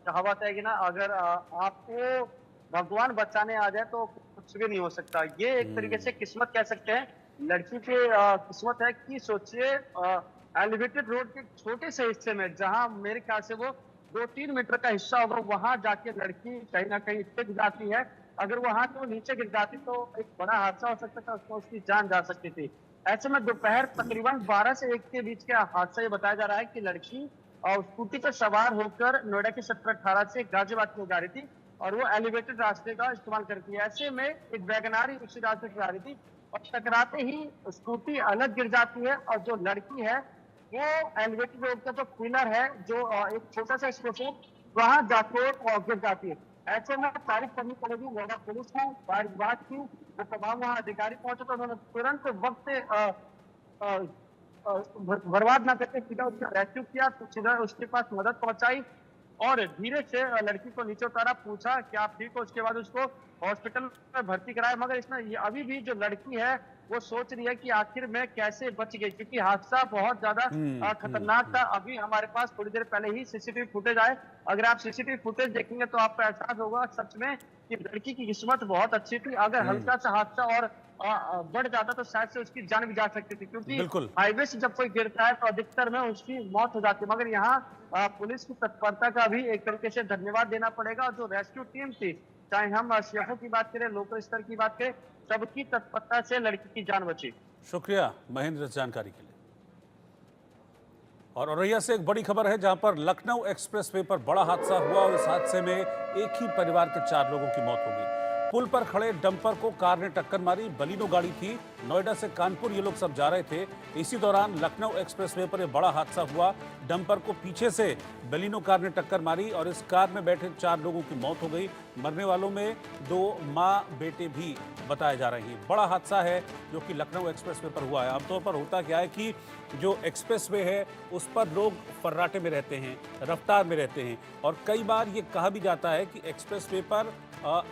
कहावत है कि ना, अगर आपको भगवान बचाने आ जाए तो कुछ भी नहीं हो सकता। ये एक तरीके से किस्मत कह सकते हैं लड़की की किस्मत है कि सोचिए एलिवेटेड रोड के छोटे से हिस्से में, जहां मेरे ख्याल से वो 2-3 मीटर का हिस्सा होगा, वहां जाके लड़की कहीं ना कहीं टिक जाती है। अगर वहां तो नीचे गिर जाती तो एक बड़ा हादसा हो सकता था, उसको उसकी जान जा सकती थी। ऐसे में दोपहर तकरीबन 12 से 1 के बीच का हादसा ये बताया जा रहा है कि लड़की स्कूटी पर सवार होकर नोएडा के सेक्टर 18 से गाजियाबाद को जा रही थी और वो एलिवेटेड रास्ते का इस्तेमाल करती है। ऐसे में एक वैगनार ही उसी रास्ते से आ रही थी और टकराते ही स्कूटी अलग गिर जाती है और जो लड़की है वो एलिवेटेड रोड का जो पिलर है, जो एक छोटा सा स्टेशन, वहां जाके गिर जाती है। ऐसे में तारीफ करनी पड़ेगी नोएडा पुलिस की, फायर विभाग की। जो तमाम वहाँ अधिकारी पहुंचे तो उन्होंने तुरंत वक्त बर्बाद ना करके सीधा उसका रेस्क्यू किया, तो सीधा उसके पास मदद पहुंचाई और धीरे से लड़की को नीचे उतारा, पूछा कि आप ठीक हो, उसके बाद उसको हॉस्पिटल में भर्ती कराया। मगर इसमें ये अभी भी जो लड़की है वो सोच रही है कि आखिर मैं कैसे बच गई, क्योंकि हादसा बहुत ज्यादा खतरनाक था। अभी हमारे पास थोड़ी देर पहले ही सीसीटीवी फुटेज आए, अगर आप सीसीटीवी फुटेज देखेंगे तो आपको एहसास होगा सच में कि लड़की की किस्मत बहुत अच्छी थी। अगर हल्का सा हादसा और बढ़ जाता तो शायद से उसकी जान भी जा सकती थी, क्योंकि हाईवे से जब कोई गिरता है तो अधिकतर में उसकी मौत हो जाती है। मगर यहाँ पुलिस की तत्परता का भी एक तरीके से धन्यवाद देना पड़ेगा। और जो रेस्क्यू टीम थी, चाहे हम सीएफओ की बात करें, लोकल स्तर की बात करें, सबकी तत्परता से लड़की की जान बची। शुक्रिया महेंद्र इस जानकारी के लिए। और औरैया से एक बड़ी खबर है, जहां पर लखनऊ एक्सप्रेसवे पर बड़ा हादसा हुआ और इस हादसे में एक ही परिवार के 4 लोगों की मौत हो गई। पुल पर खड़े डंपर को कार ने टक्कर मारी। बलिनो गाड़ी थी, नोएडा से कानपुर ये लोग सब जा रहे थे। इसी दौरान लखनऊ एक्सप्रेसवे पर यह बड़ा हादसा हुआ। डंपर को पीछे से बलिनो कार ने टक्कर मारी और इस कार में बैठे 4 लोगों की मौत हो गई। मरने वालों में 2 माँ बेटे भी बताए जा रहे हैं। बड़ा हादसा है जो कि लखनऊ एक्सप्रेसवे पर हुआ है। आमतौर पर होता क्या है कि जो एक्सप्रेसवे है उस पर लोग फर्राटे में रहते हैं, रफ्तार में रहते हैं, और कई बार ये कहा भी जाता है कि एक्सप्रेसवे पर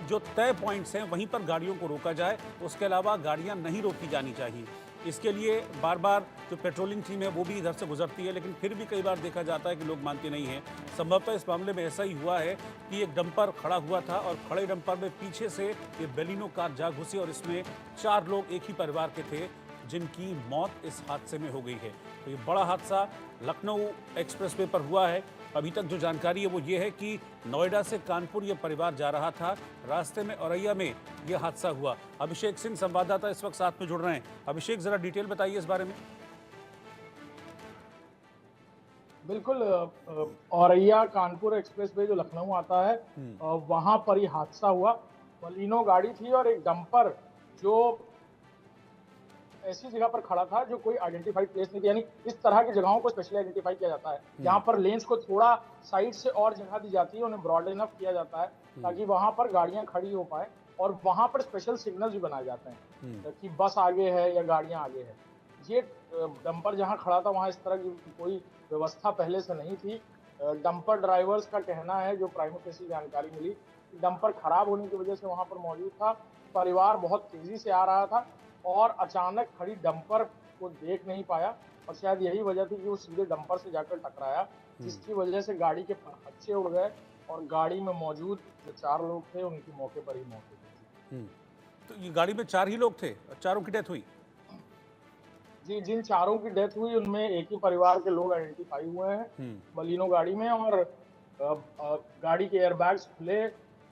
जो तय पॉइंट्स हैं वहीं पर गाड़ियों को रोका जाए, उसके अलावा गाड़ियां नहीं रोकी जानी चाहिए। इसके लिए बार बार जो पेट्रोलिंग टीम है वो भी इधर से गुजरती है, लेकिन फिर भी कई बार देखा जाता है कि लोग मानते नहीं हैं। संभवतः इस मामले में ऐसा ही हुआ है कि एक डंपर खड़ा हुआ था और खड़े डंपर में पीछे से ये बेलिनो कार जा घुसी और इसमें 4 लोग एक ही परिवार के थे जिनकी मौत इस हादसे में हो गई है। तो ये बड़ा हादसा लखनऊ एक्सप्रेसवे पर हुआ है। अभी तक जो जानकारी है वो ये है कि नोएडा से कानपुर ये परिवार जा रहा था, रास्ते में औरैया में ये हादसा हुआ। अभिषेक सिंह संवाददाता इस वक्त साथ में जुड़ रहे हैं। अभिषेक, जरा डिटेल बताइए इस बारे में। बिल्कुल, औरैया कानपुर एक्सप्रेसवे जो लखनऊ आता है वहां पर ही हादसा हुआ। बलिनो गाड़ी थी और एक डंपर जो ऐसी जगह पर खड़ा था जो कोई आइडेंटिफाइड प्लेस नहीं थी, यानी इस तरह की जगहों को स्पेशली आइडेंटिफाई किया जाता है जहां पर लेन्स को थोड़ा साइड से और जगह दी जाती है, उन्हें ब्रॉड इनफ किया जाता है ताकि वहां पर गाड़ियां खड़ी हो पाए, और वहां पर स्पेशल सिग्नल भी बनाए जाते हैं कि बस आगे है या गाड़ियां आगे है। ये डंपर जहां खड़ा था वहां इस तरह की कोई व्यवस्था पहले से नहीं थी। डंपर ड्राइवर्स का कहना है, जो प्राइम फेसी जानकारी मिली, डंपर खराब होने की वजह से वहां पर मौजूद था। परिवार बहुत तेजी से आ रहा था और अचानक खड़ी डंपर को देख नहीं पाया, और शायद यही वजह थी कि वो सीधे डंपर से जाकर टकराया, जिसकी वजह से गाड़ी के परखच्चे उड़ गए और गाड़ी में मौजूद जो 4 लोग थे उनकी मौके पर ही मौत हो गई। तो ये गाड़ी में 4 ही लोग थे और 4 की डेथ हुई? जी, जिन 4 की डेथ हुई उनमें एक ही परिवार के लोग आइडेंटिफाई हुए हैं बलिनो गाड़ी में, और गाड़ी के एयरबैग्स खुले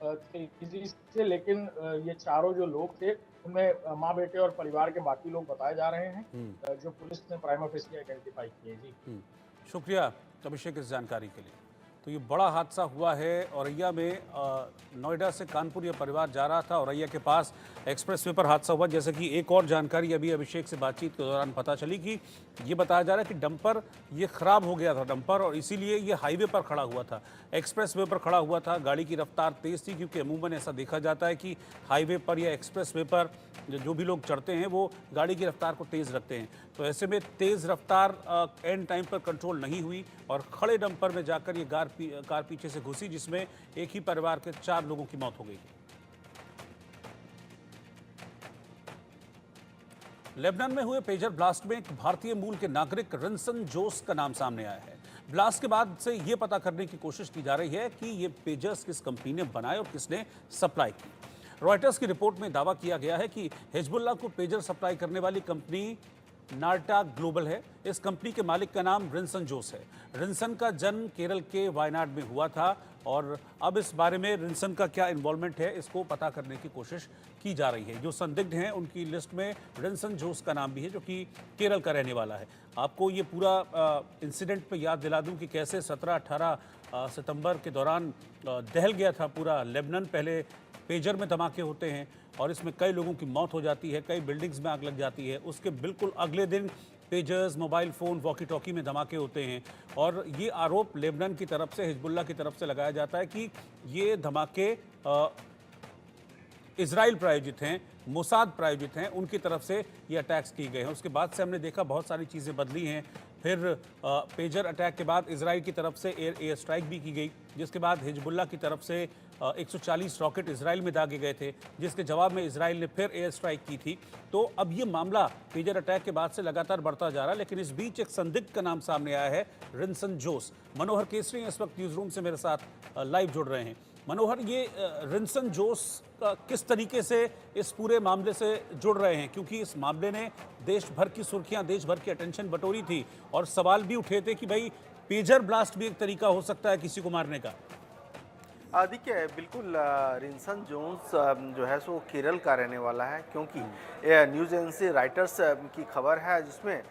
तेजी से, लेकिन ये 4 जो लोग थे उनमें माँ बेटे और परिवार के बाकी लोग बताए जा रहे हैं जो पुलिस ने प्राइमा फेसी आइडेंटिफाई किए। जी शुक्रिया अभिषेक इस जानकारी के लिए। तो ये बड़ा हादसा हुआ है औरैया में। नोएडा से कानपुर ये परिवार जा रहा था, औरैया के पास एक्सप्रेसवे पर हादसा हुआ। जैसे कि एक और जानकारी अभी अभिषेक से बातचीत के दौरान पता चली कि ये बताया जा रहा है कि डंपर ये ख़राब हो गया था डंपर, और इसीलिए ये हाईवे पर खड़ा हुआ था, एक्सप्रेसवे पर खड़ा हुआ था। गाड़ी की रफ्तार तेज़ थी, क्योंकि अमूमन ऐसा देखा जाता है कि हाईवे पर या एक्सप्रेसवे पर जो भी लोग चढ़ते हैं वो गाड़ी की रफ्तार को तेज़ रखते हैं। तो ऐसे में तेज़ रफ्तार एंड टाइम पर कंट्रोल नहीं हुई और खड़े डंपर में जाकर ये कार पीछे से घुसी, जिसमें एक ही परिवार के 4 लोगों की मौत हो गई। लेबनान में हुए पेजर ब्लास्ट में एक भारतीय मूल के नागरिक रिंसन जोस का नाम सामने आया है। ब्लास्ट के बाद से ये पता करने की कोशिश की जा रही है कि ये पेजर्स किस कंपनी ने बनाए और किसने सप्लाई की। रॉयटर्स की रिपोर्ट में दावा किया गया है कि हिजबुल्लाह को पेजर सप्लाई करने वाली कंपनी नार्टा ग्लोबल है। इस कंपनी के मालिक का नाम रिंसन जोस है। रिंसन का जन्म केरल के वायनाड में हुआ था, और अब इस बारे में रिंसन का क्या इन्वॉल्वमेंट है इसको पता करने की कोशिश की जा रही है। जो संदिग्ध हैं उनकी लिस्ट में रिंसन जोस का नाम भी है, जो कि केरल का रहने वाला है। आपको ये पूरा इंसिडेंट पे याद दिला दूं कि कैसे 17-18 सितंबर के दौरान दहल गया था पूरा लेबनान। पहले पेजर में धमाके होते हैं और इसमें कई लोगों की मौत हो जाती है, कई बिल्डिंग्स में आग लग जाती है। उसके बिल्कुल अगले दिन pagers, mobile phone, walkie talkie में धमाके होते हैं, और ये आरोप लेबनान की तरफ से, हिजबुल्लाह की तरफ से लगाया जाता है कि ये धमाके इजराइल प्रायोजित हैं, मोसाद प्रायोजित हैं, उनकी तरफ से ये अटैक्स किए गए हैं। उसके बाद से हमने देखा बहुत सारी चीज़ें बदली हैं। फिर पेजर अटैक के बाद इजराइल की तरफ से एयर स्ट्राइक भी की गई, जिसके बाद हिजबुल्लाह की तरफ से 140 रॉकेट इजराइल में दागे गए थे, जिसके जवाब में इजराइल ने फिर एयर स्ट्राइक की थी। तो अब ये मामला पेजर अटैक के बाद से लगातार बढ़ता जा रहा है। लेकिन इस बीच एक संदिग्ध का नाम सामने आया है, रिंसन जोस। मनोहर केसरी इस वक्त न्यूज़ रूम से मेरे साथ लाइव जुड़ रहे हैं। मनोहर, ये रिंसन जोस किस तरीके से इस पूरे मामले से जुड़ रहे हैं, क्योंकि इस मामले ने देश भर की सुर्खियां, देश भर की अटेंशन बटोरी थी और सवाल भी उठे थे कि भाई पेजर ब्लास्ट भी एक तरीका हो सकता है किसी को मारने का। देखिए, बिल्कुल रिंसन जोन्स जो है सो केरल का रहने वाला है, क्योंकि न्यूज़ एजेंसी राइटर्स की खबर है जिसमें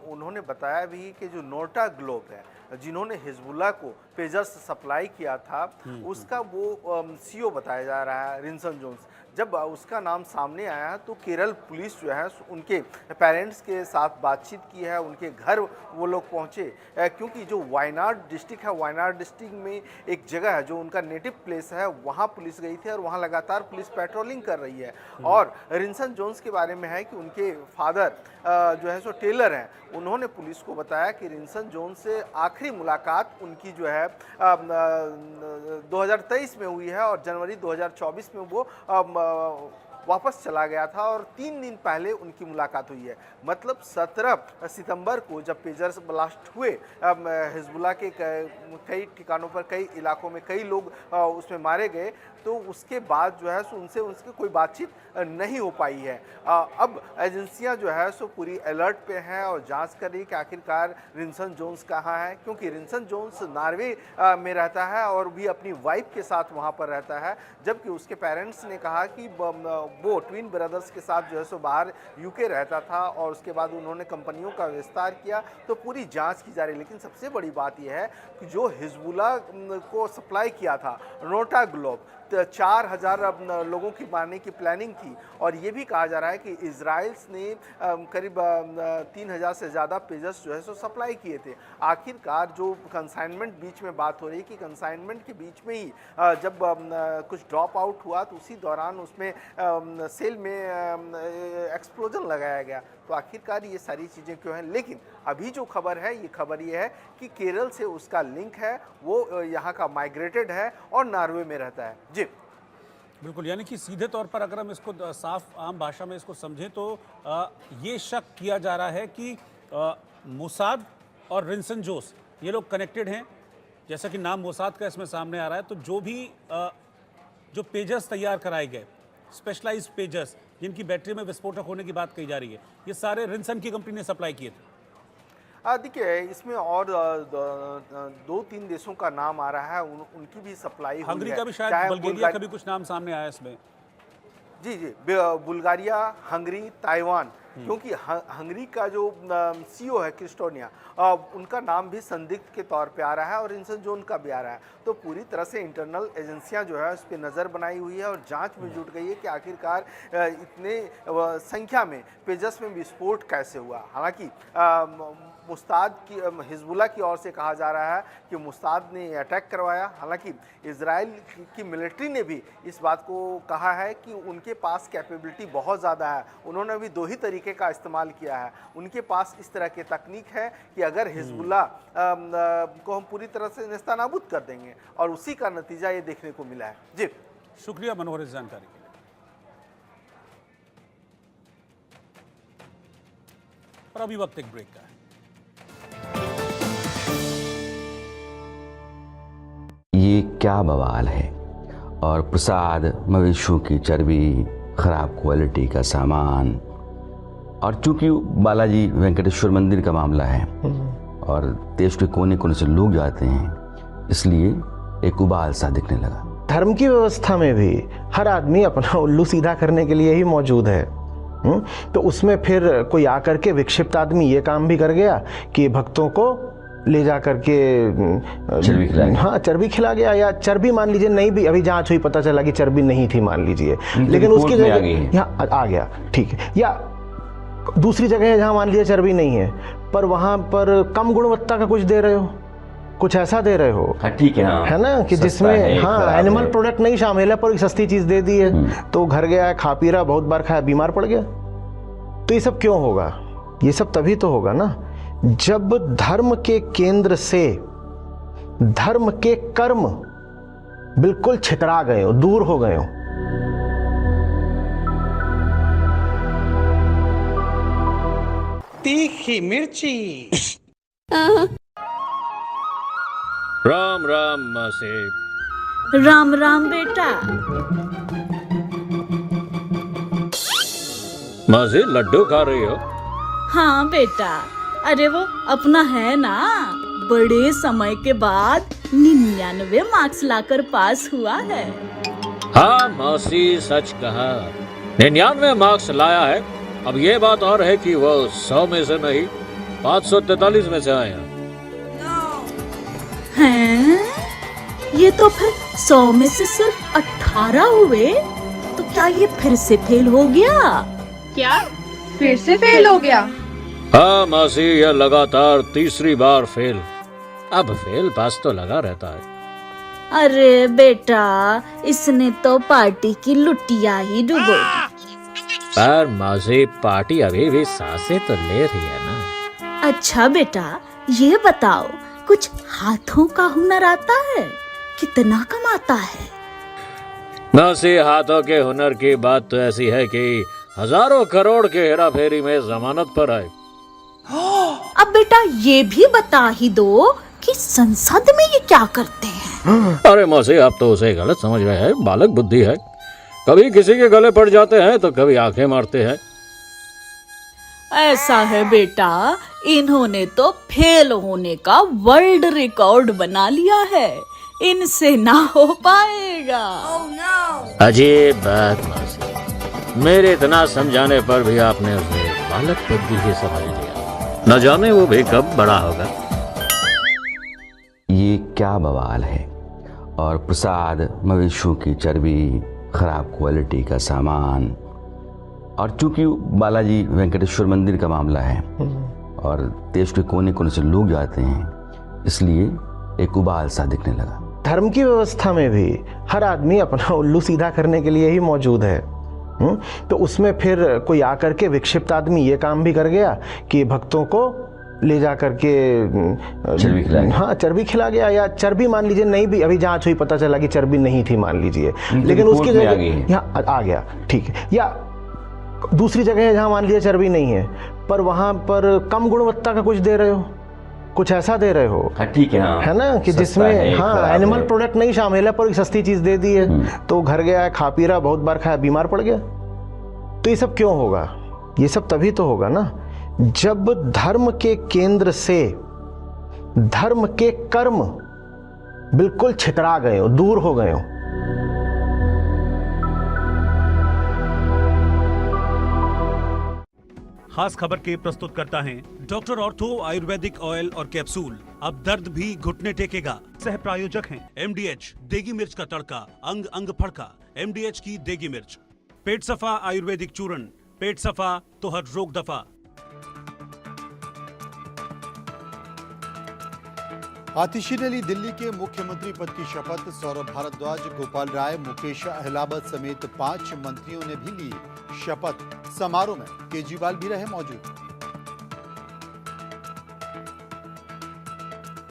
उन्होंने बताया भी कि जो नोटा ग्लोब है, जिन्होंने हिजबुल्लाह को पेजर्स सप्लाई किया था, उसका वो सीईओ बताया जा रहा है रिंसन जोन्स। जब उसका नाम सामने आया तो केरल पुलिस जो है उनके पेरेंट्स के साथ बातचीत की है, उनके घर वो लोग पहुँचे, क्योंकि जो वायनाड डिस्ट्रिक्ट है, वायनाड डिस्ट्रिक्ट में एक जगह है जो उनका नेटिव प्लेस है, वहाँ पुलिस गई थी और वहाँ लगातार पुलिस पेट्रोलिंग कर रही है। और रिंसन जोन्स के बारे में है कि उनके फादर जो है सो टेलर हैं, उन्होंने पुलिस को बताया कि रिंसन जोन्स से आखिरी मुलाकात उनकी जो है 2023 में हुई है और जनवरी 2024 में वो वापस चला गया था और 3 दिन पहले उनकी मुलाकात हुई है। मतलब 17 सितंबर को जब पेजर्स ब्लास्ट हुए, हिजबुल्लाह के कई ठिकानों पर, कई इलाकों में कई लोग उसमें मारे गए, तो उसके बाद जो है सो उनसे कोई बातचीत नहीं हो पाई है। अब एजेंसियां जो है सो पूरी अलर्ट पे हैं और जांच कर रही है कि आखिरकार रिंसन जोन्स कहाँ है, क्योंकि रिंसन जोन्स नॉर्वे में रहता है और भी अपनी वाइफ के साथ वहाँ पर रहता है, जबकि उसके पेरेंट्स ने कहा कि वो ट्विन ब्रदर्स के साथ जो है सो बाहर यूके रहता था और उसके बाद उन्होंने कंपनियों का विस्तार किया। तो पूरी जांच की जा रही है। लेकिन सबसे बड़ी बात यह है कि जो हिजबुल्लाह को सप्लाई किया था नोटा ग्लोब, 4000 लोगों की मारने की प्लानिंग थी और ये भी कहा जा रहा है कि इजराइल ने करीब 3000 से ज़्यादा पेजर्स जो है सो सप्लाई किए थे। आखिरकार जो कंसाइनमेंट बीच में बात हो रही है कि कंसाइनमेंट के बीच में ही जब कुछ ड्रॉप आउट हुआ तो उसी दौरान उसमें सेल में एक्सप्लोजन लगाया गया। तो आखिरकार ये सारी चीज़ें क्यों हैं? लेकिन अभी जो खबर है, ये खबर ये है कि केरल से उसका लिंक है, वो यहाँ का माइग्रेटेड है और नॉर्वे में रहता है। जी बिल्कुल, यानी कि सीधे तौर पर अगर हम इसको साफ आम भाषा में इसको समझें तो ये शक किया जा रहा है कि मोसाद और रिंसन जोस ये लोग कनेक्टेड हैं, जैसा कि नाम मोसाद का इसमें सामने आ रहा है। तो जो भी जो पेजर्स तैयार कराए गए, स्पेशलाइज्ड पेजर्स जिनकी बैटरी में विस्फोटक होने की बात कही जा रही है, ये सारे रिंसन की कंपनी ने सप्लाई किए थे। देखिए, इसमें और 2-3 देशों का नाम आ रहा है, उनकी भी सप्लाई हुई है। हंगरी का भी, शायद बुल्गारिया का भी कुछ नाम सामने आया इसमें। जी, बुल्गारिया, हंगरी, ताइवान, क्योंकि हंगरी का जो सीईओ है क्रिस्टोनिया, उनका नाम भी संदिग्ध के तौर पे आ रहा है और रिंसन जोन का भी आ रहा है। तो पूरी तरह से इंटरनल एजेंसियां जो है उस पर नज़र बनाई हुई है और जांच में जुट गई है कि आखिरकार इतने संख्या में पेजर्स में विस्फोट कैसे हुआ। हालांकि मुस्ताद की, हिजबुल्लाह की ओर से कहा जा रहा है कि मुस्ताद ने अटैक करवाया। हालांकि इजराइल की मिलिट्री ने भी इस बात को कहा है कि उनके पास कैपेबिलिटी बहुत ज़्यादा है, उन्होंने भी 2 ही तरीके का इस्तेमाल किया है। उनके पास इस तरह की तकनीक है कि अगर हिजबुल्लाह को हम पूरी तरह से नेस्तनाबूद कर देंगे, और उसी का नतीजा ये देखने को मिला है। जी शुक्रिया मनोहर इस जानकारी के लिए। और अभी वक्त एक ब्रेक का है। ये क्या बवाल है, और प्रसाद, मवेशियों की चर्बी, खराब क्वालिटी का सामान, और चूंकि बालाजी वेंकटेश्वर मंदिर का मामला है और देश के कोने कोने से लोग जाते हैं, इसलिए एक उबाल सा दिखने लगा। धर्म की व्यवस्था में भी हर आदमी अपना उल्लू सीधा करने के लिए ही मौजूद है। तो उसमें फिर कोई आकर के विक्षिप्त आदमी ये काम भी कर गया कि भक्तों को ले जा करके चर्बी खिला गया, या चर्बी मान लीजिए नहीं भी, अभी जांच हुई पता चला कि चर्बी नहीं थी मान लीजिए, लेकिन उसकी जगह यहाँ आ गया, ठीक है। या दूसरी जगह है जहाँ मान लीजिए चर्बी नहीं है पर वहाँ पर कम गुणवत्ता का कुछ दे रहे हो, कुछ ऐसा दे रहे हो। ठीक है, हाँ। है ना कि सस्ता जिसमें है, हाँ खराब एनिमल है। प्रोडक्ट नहीं शामिल है, पर एक सस्ती चीज दे दी है तो घर गया है, खा पी रहा, बहुत बार खाया, बीमार पड़ गया। तो ये सब क्यों होगा? ये सब तभी तो होगा ना जब धर्म के केंद्र से धर्म के कर्म बिल्कुल छितरा गए हो, दूर हो गए हो। तीखी मिर्ची। राम राम माँ से। राम राम बेटा। माँ से लड्डू खा रही हो? हाँ बेटा, अरे वो अपना है ना, बड़े समय के बाद 99 मार्क्स लाकर पास हुआ है। हाँ मौसी, सच कहा, 99 मार्क्स लाया है। अब ये बात और है कि वो 100 में से नहीं 543 में से आया। हैं? ये तो फिर 100 में से सिर्फ 18 हुए, तो क्या ये फिर से फेल हो गया? क्या फिर से फेल हो गया? हाँ मौसी, यह लगातार तीसरी बार फेल। अब फेल पास तो लगा रहता है। अरे बेटा, इसने तो पार्टी की लुटिया ही डुबो दी। पर मौसी, पार्टी अभी भी सांसें तो ले रही है ना। अच्छा बेटा, ये बताओ, कुछ हाथों का हुनर आता है? कितना कमाता है? मौसी, हाथों के हुनर की बात तो ऐसी है कि हजारों करोड़ के हेरा फेरी में जमानत पर आए। अब बेटा ये भी बता ही दो कि संसद में ये क्या करते हैं? अरे मौसी, आप तो उसे गलत समझ रहे हैं, बालक बुद्धि है। कभी किसी के गले पड़ जाते हैं तो कभी आंखें मारते हैं। ऐसा है बेटा, इन्होंने तो फेल होने का वर्ल्ड रिकॉर्ड बना लिया है, इनसे ना हो पाएगा। अजीब बात मौसी, मेरे इतना समझाने पर भी आपने उसे बालक बुद्धि ही समझ लिया। न जाने वो भी कब बड़ा होगा। ये क्या बवाल है। और प्रसाद, मवेशियों की चर्बी, खराब क्वालिटी का सामान। और चूंकि बालाजी वेंकटेश्वर मंदिर का मामला है और देश के कोने कोने से लोग जाते हैं, इसलिए एक उबाल सा दिखने लगा। धर्म की व्यवस्था में भी हर आदमी अपना उल्लू सीधा करने के लिए ही मौजूद है। तो उसमें फिर कोई आकर के विक्षिप्त आदमी ये काम भी कर गया कि भक्तों को ले जा करके चर्बी खिला गया। हाँ, चर्बी खिला गया, या चर्बी मान लीजिए नहीं भी, अभी जांच हुई पता चला कि चर्बी नहीं थी मान लीजिए, लेकिन उसकी जगह यहाँ आ गया, ठीक है। या दूसरी जगह है जहाँ मान लीजिए चर्बी नहीं है, पर वहाँ पर कम गुणवत्ता का कुछ दे रहे हो, कुछ ऐसा दे रहे हो। ठीक है, हाँ। है ना कि जिसमें हाँ एनिमल प्रोडक्ट नहीं शामिल है, पर एक सस्ती चीज दे दी है तो घर गया है, खा पी रहा, बहुत बार खाया, बीमार पड़ गया। तो ये सब क्यों होगा? ये सब तभी तो होगा ना जब धर्म के केंद्र से धर्म के कर्म बिल्कुल छितरा गए हो, दूर हो गए हो। खास खबर के प्रस्तुत करता है डॉक्टर ऑर्थो आयुर्वेदिक ऑयल और कैप्सूल। अब दर्द भी घुटने टेकेगा। सह प्रायोजक हैं MDH देगी मिर्च का तड़का, अंग अंग फड़का। MDH की देगी मिर्च। पेट सफा आयुर्वेदिक चूर्ण, पेट सफा तो हर रोग दफा। आतिशी ने ली दिल्ली के मुख्यमंत्री पद की शपथ। सौरभ भारद्वाज, गोपाल राय, मुकेश अहलावत समेत 5 मंत्रियों ने भी ली शपथ। समारोह में केजरीवाल भी रहे मौजूद।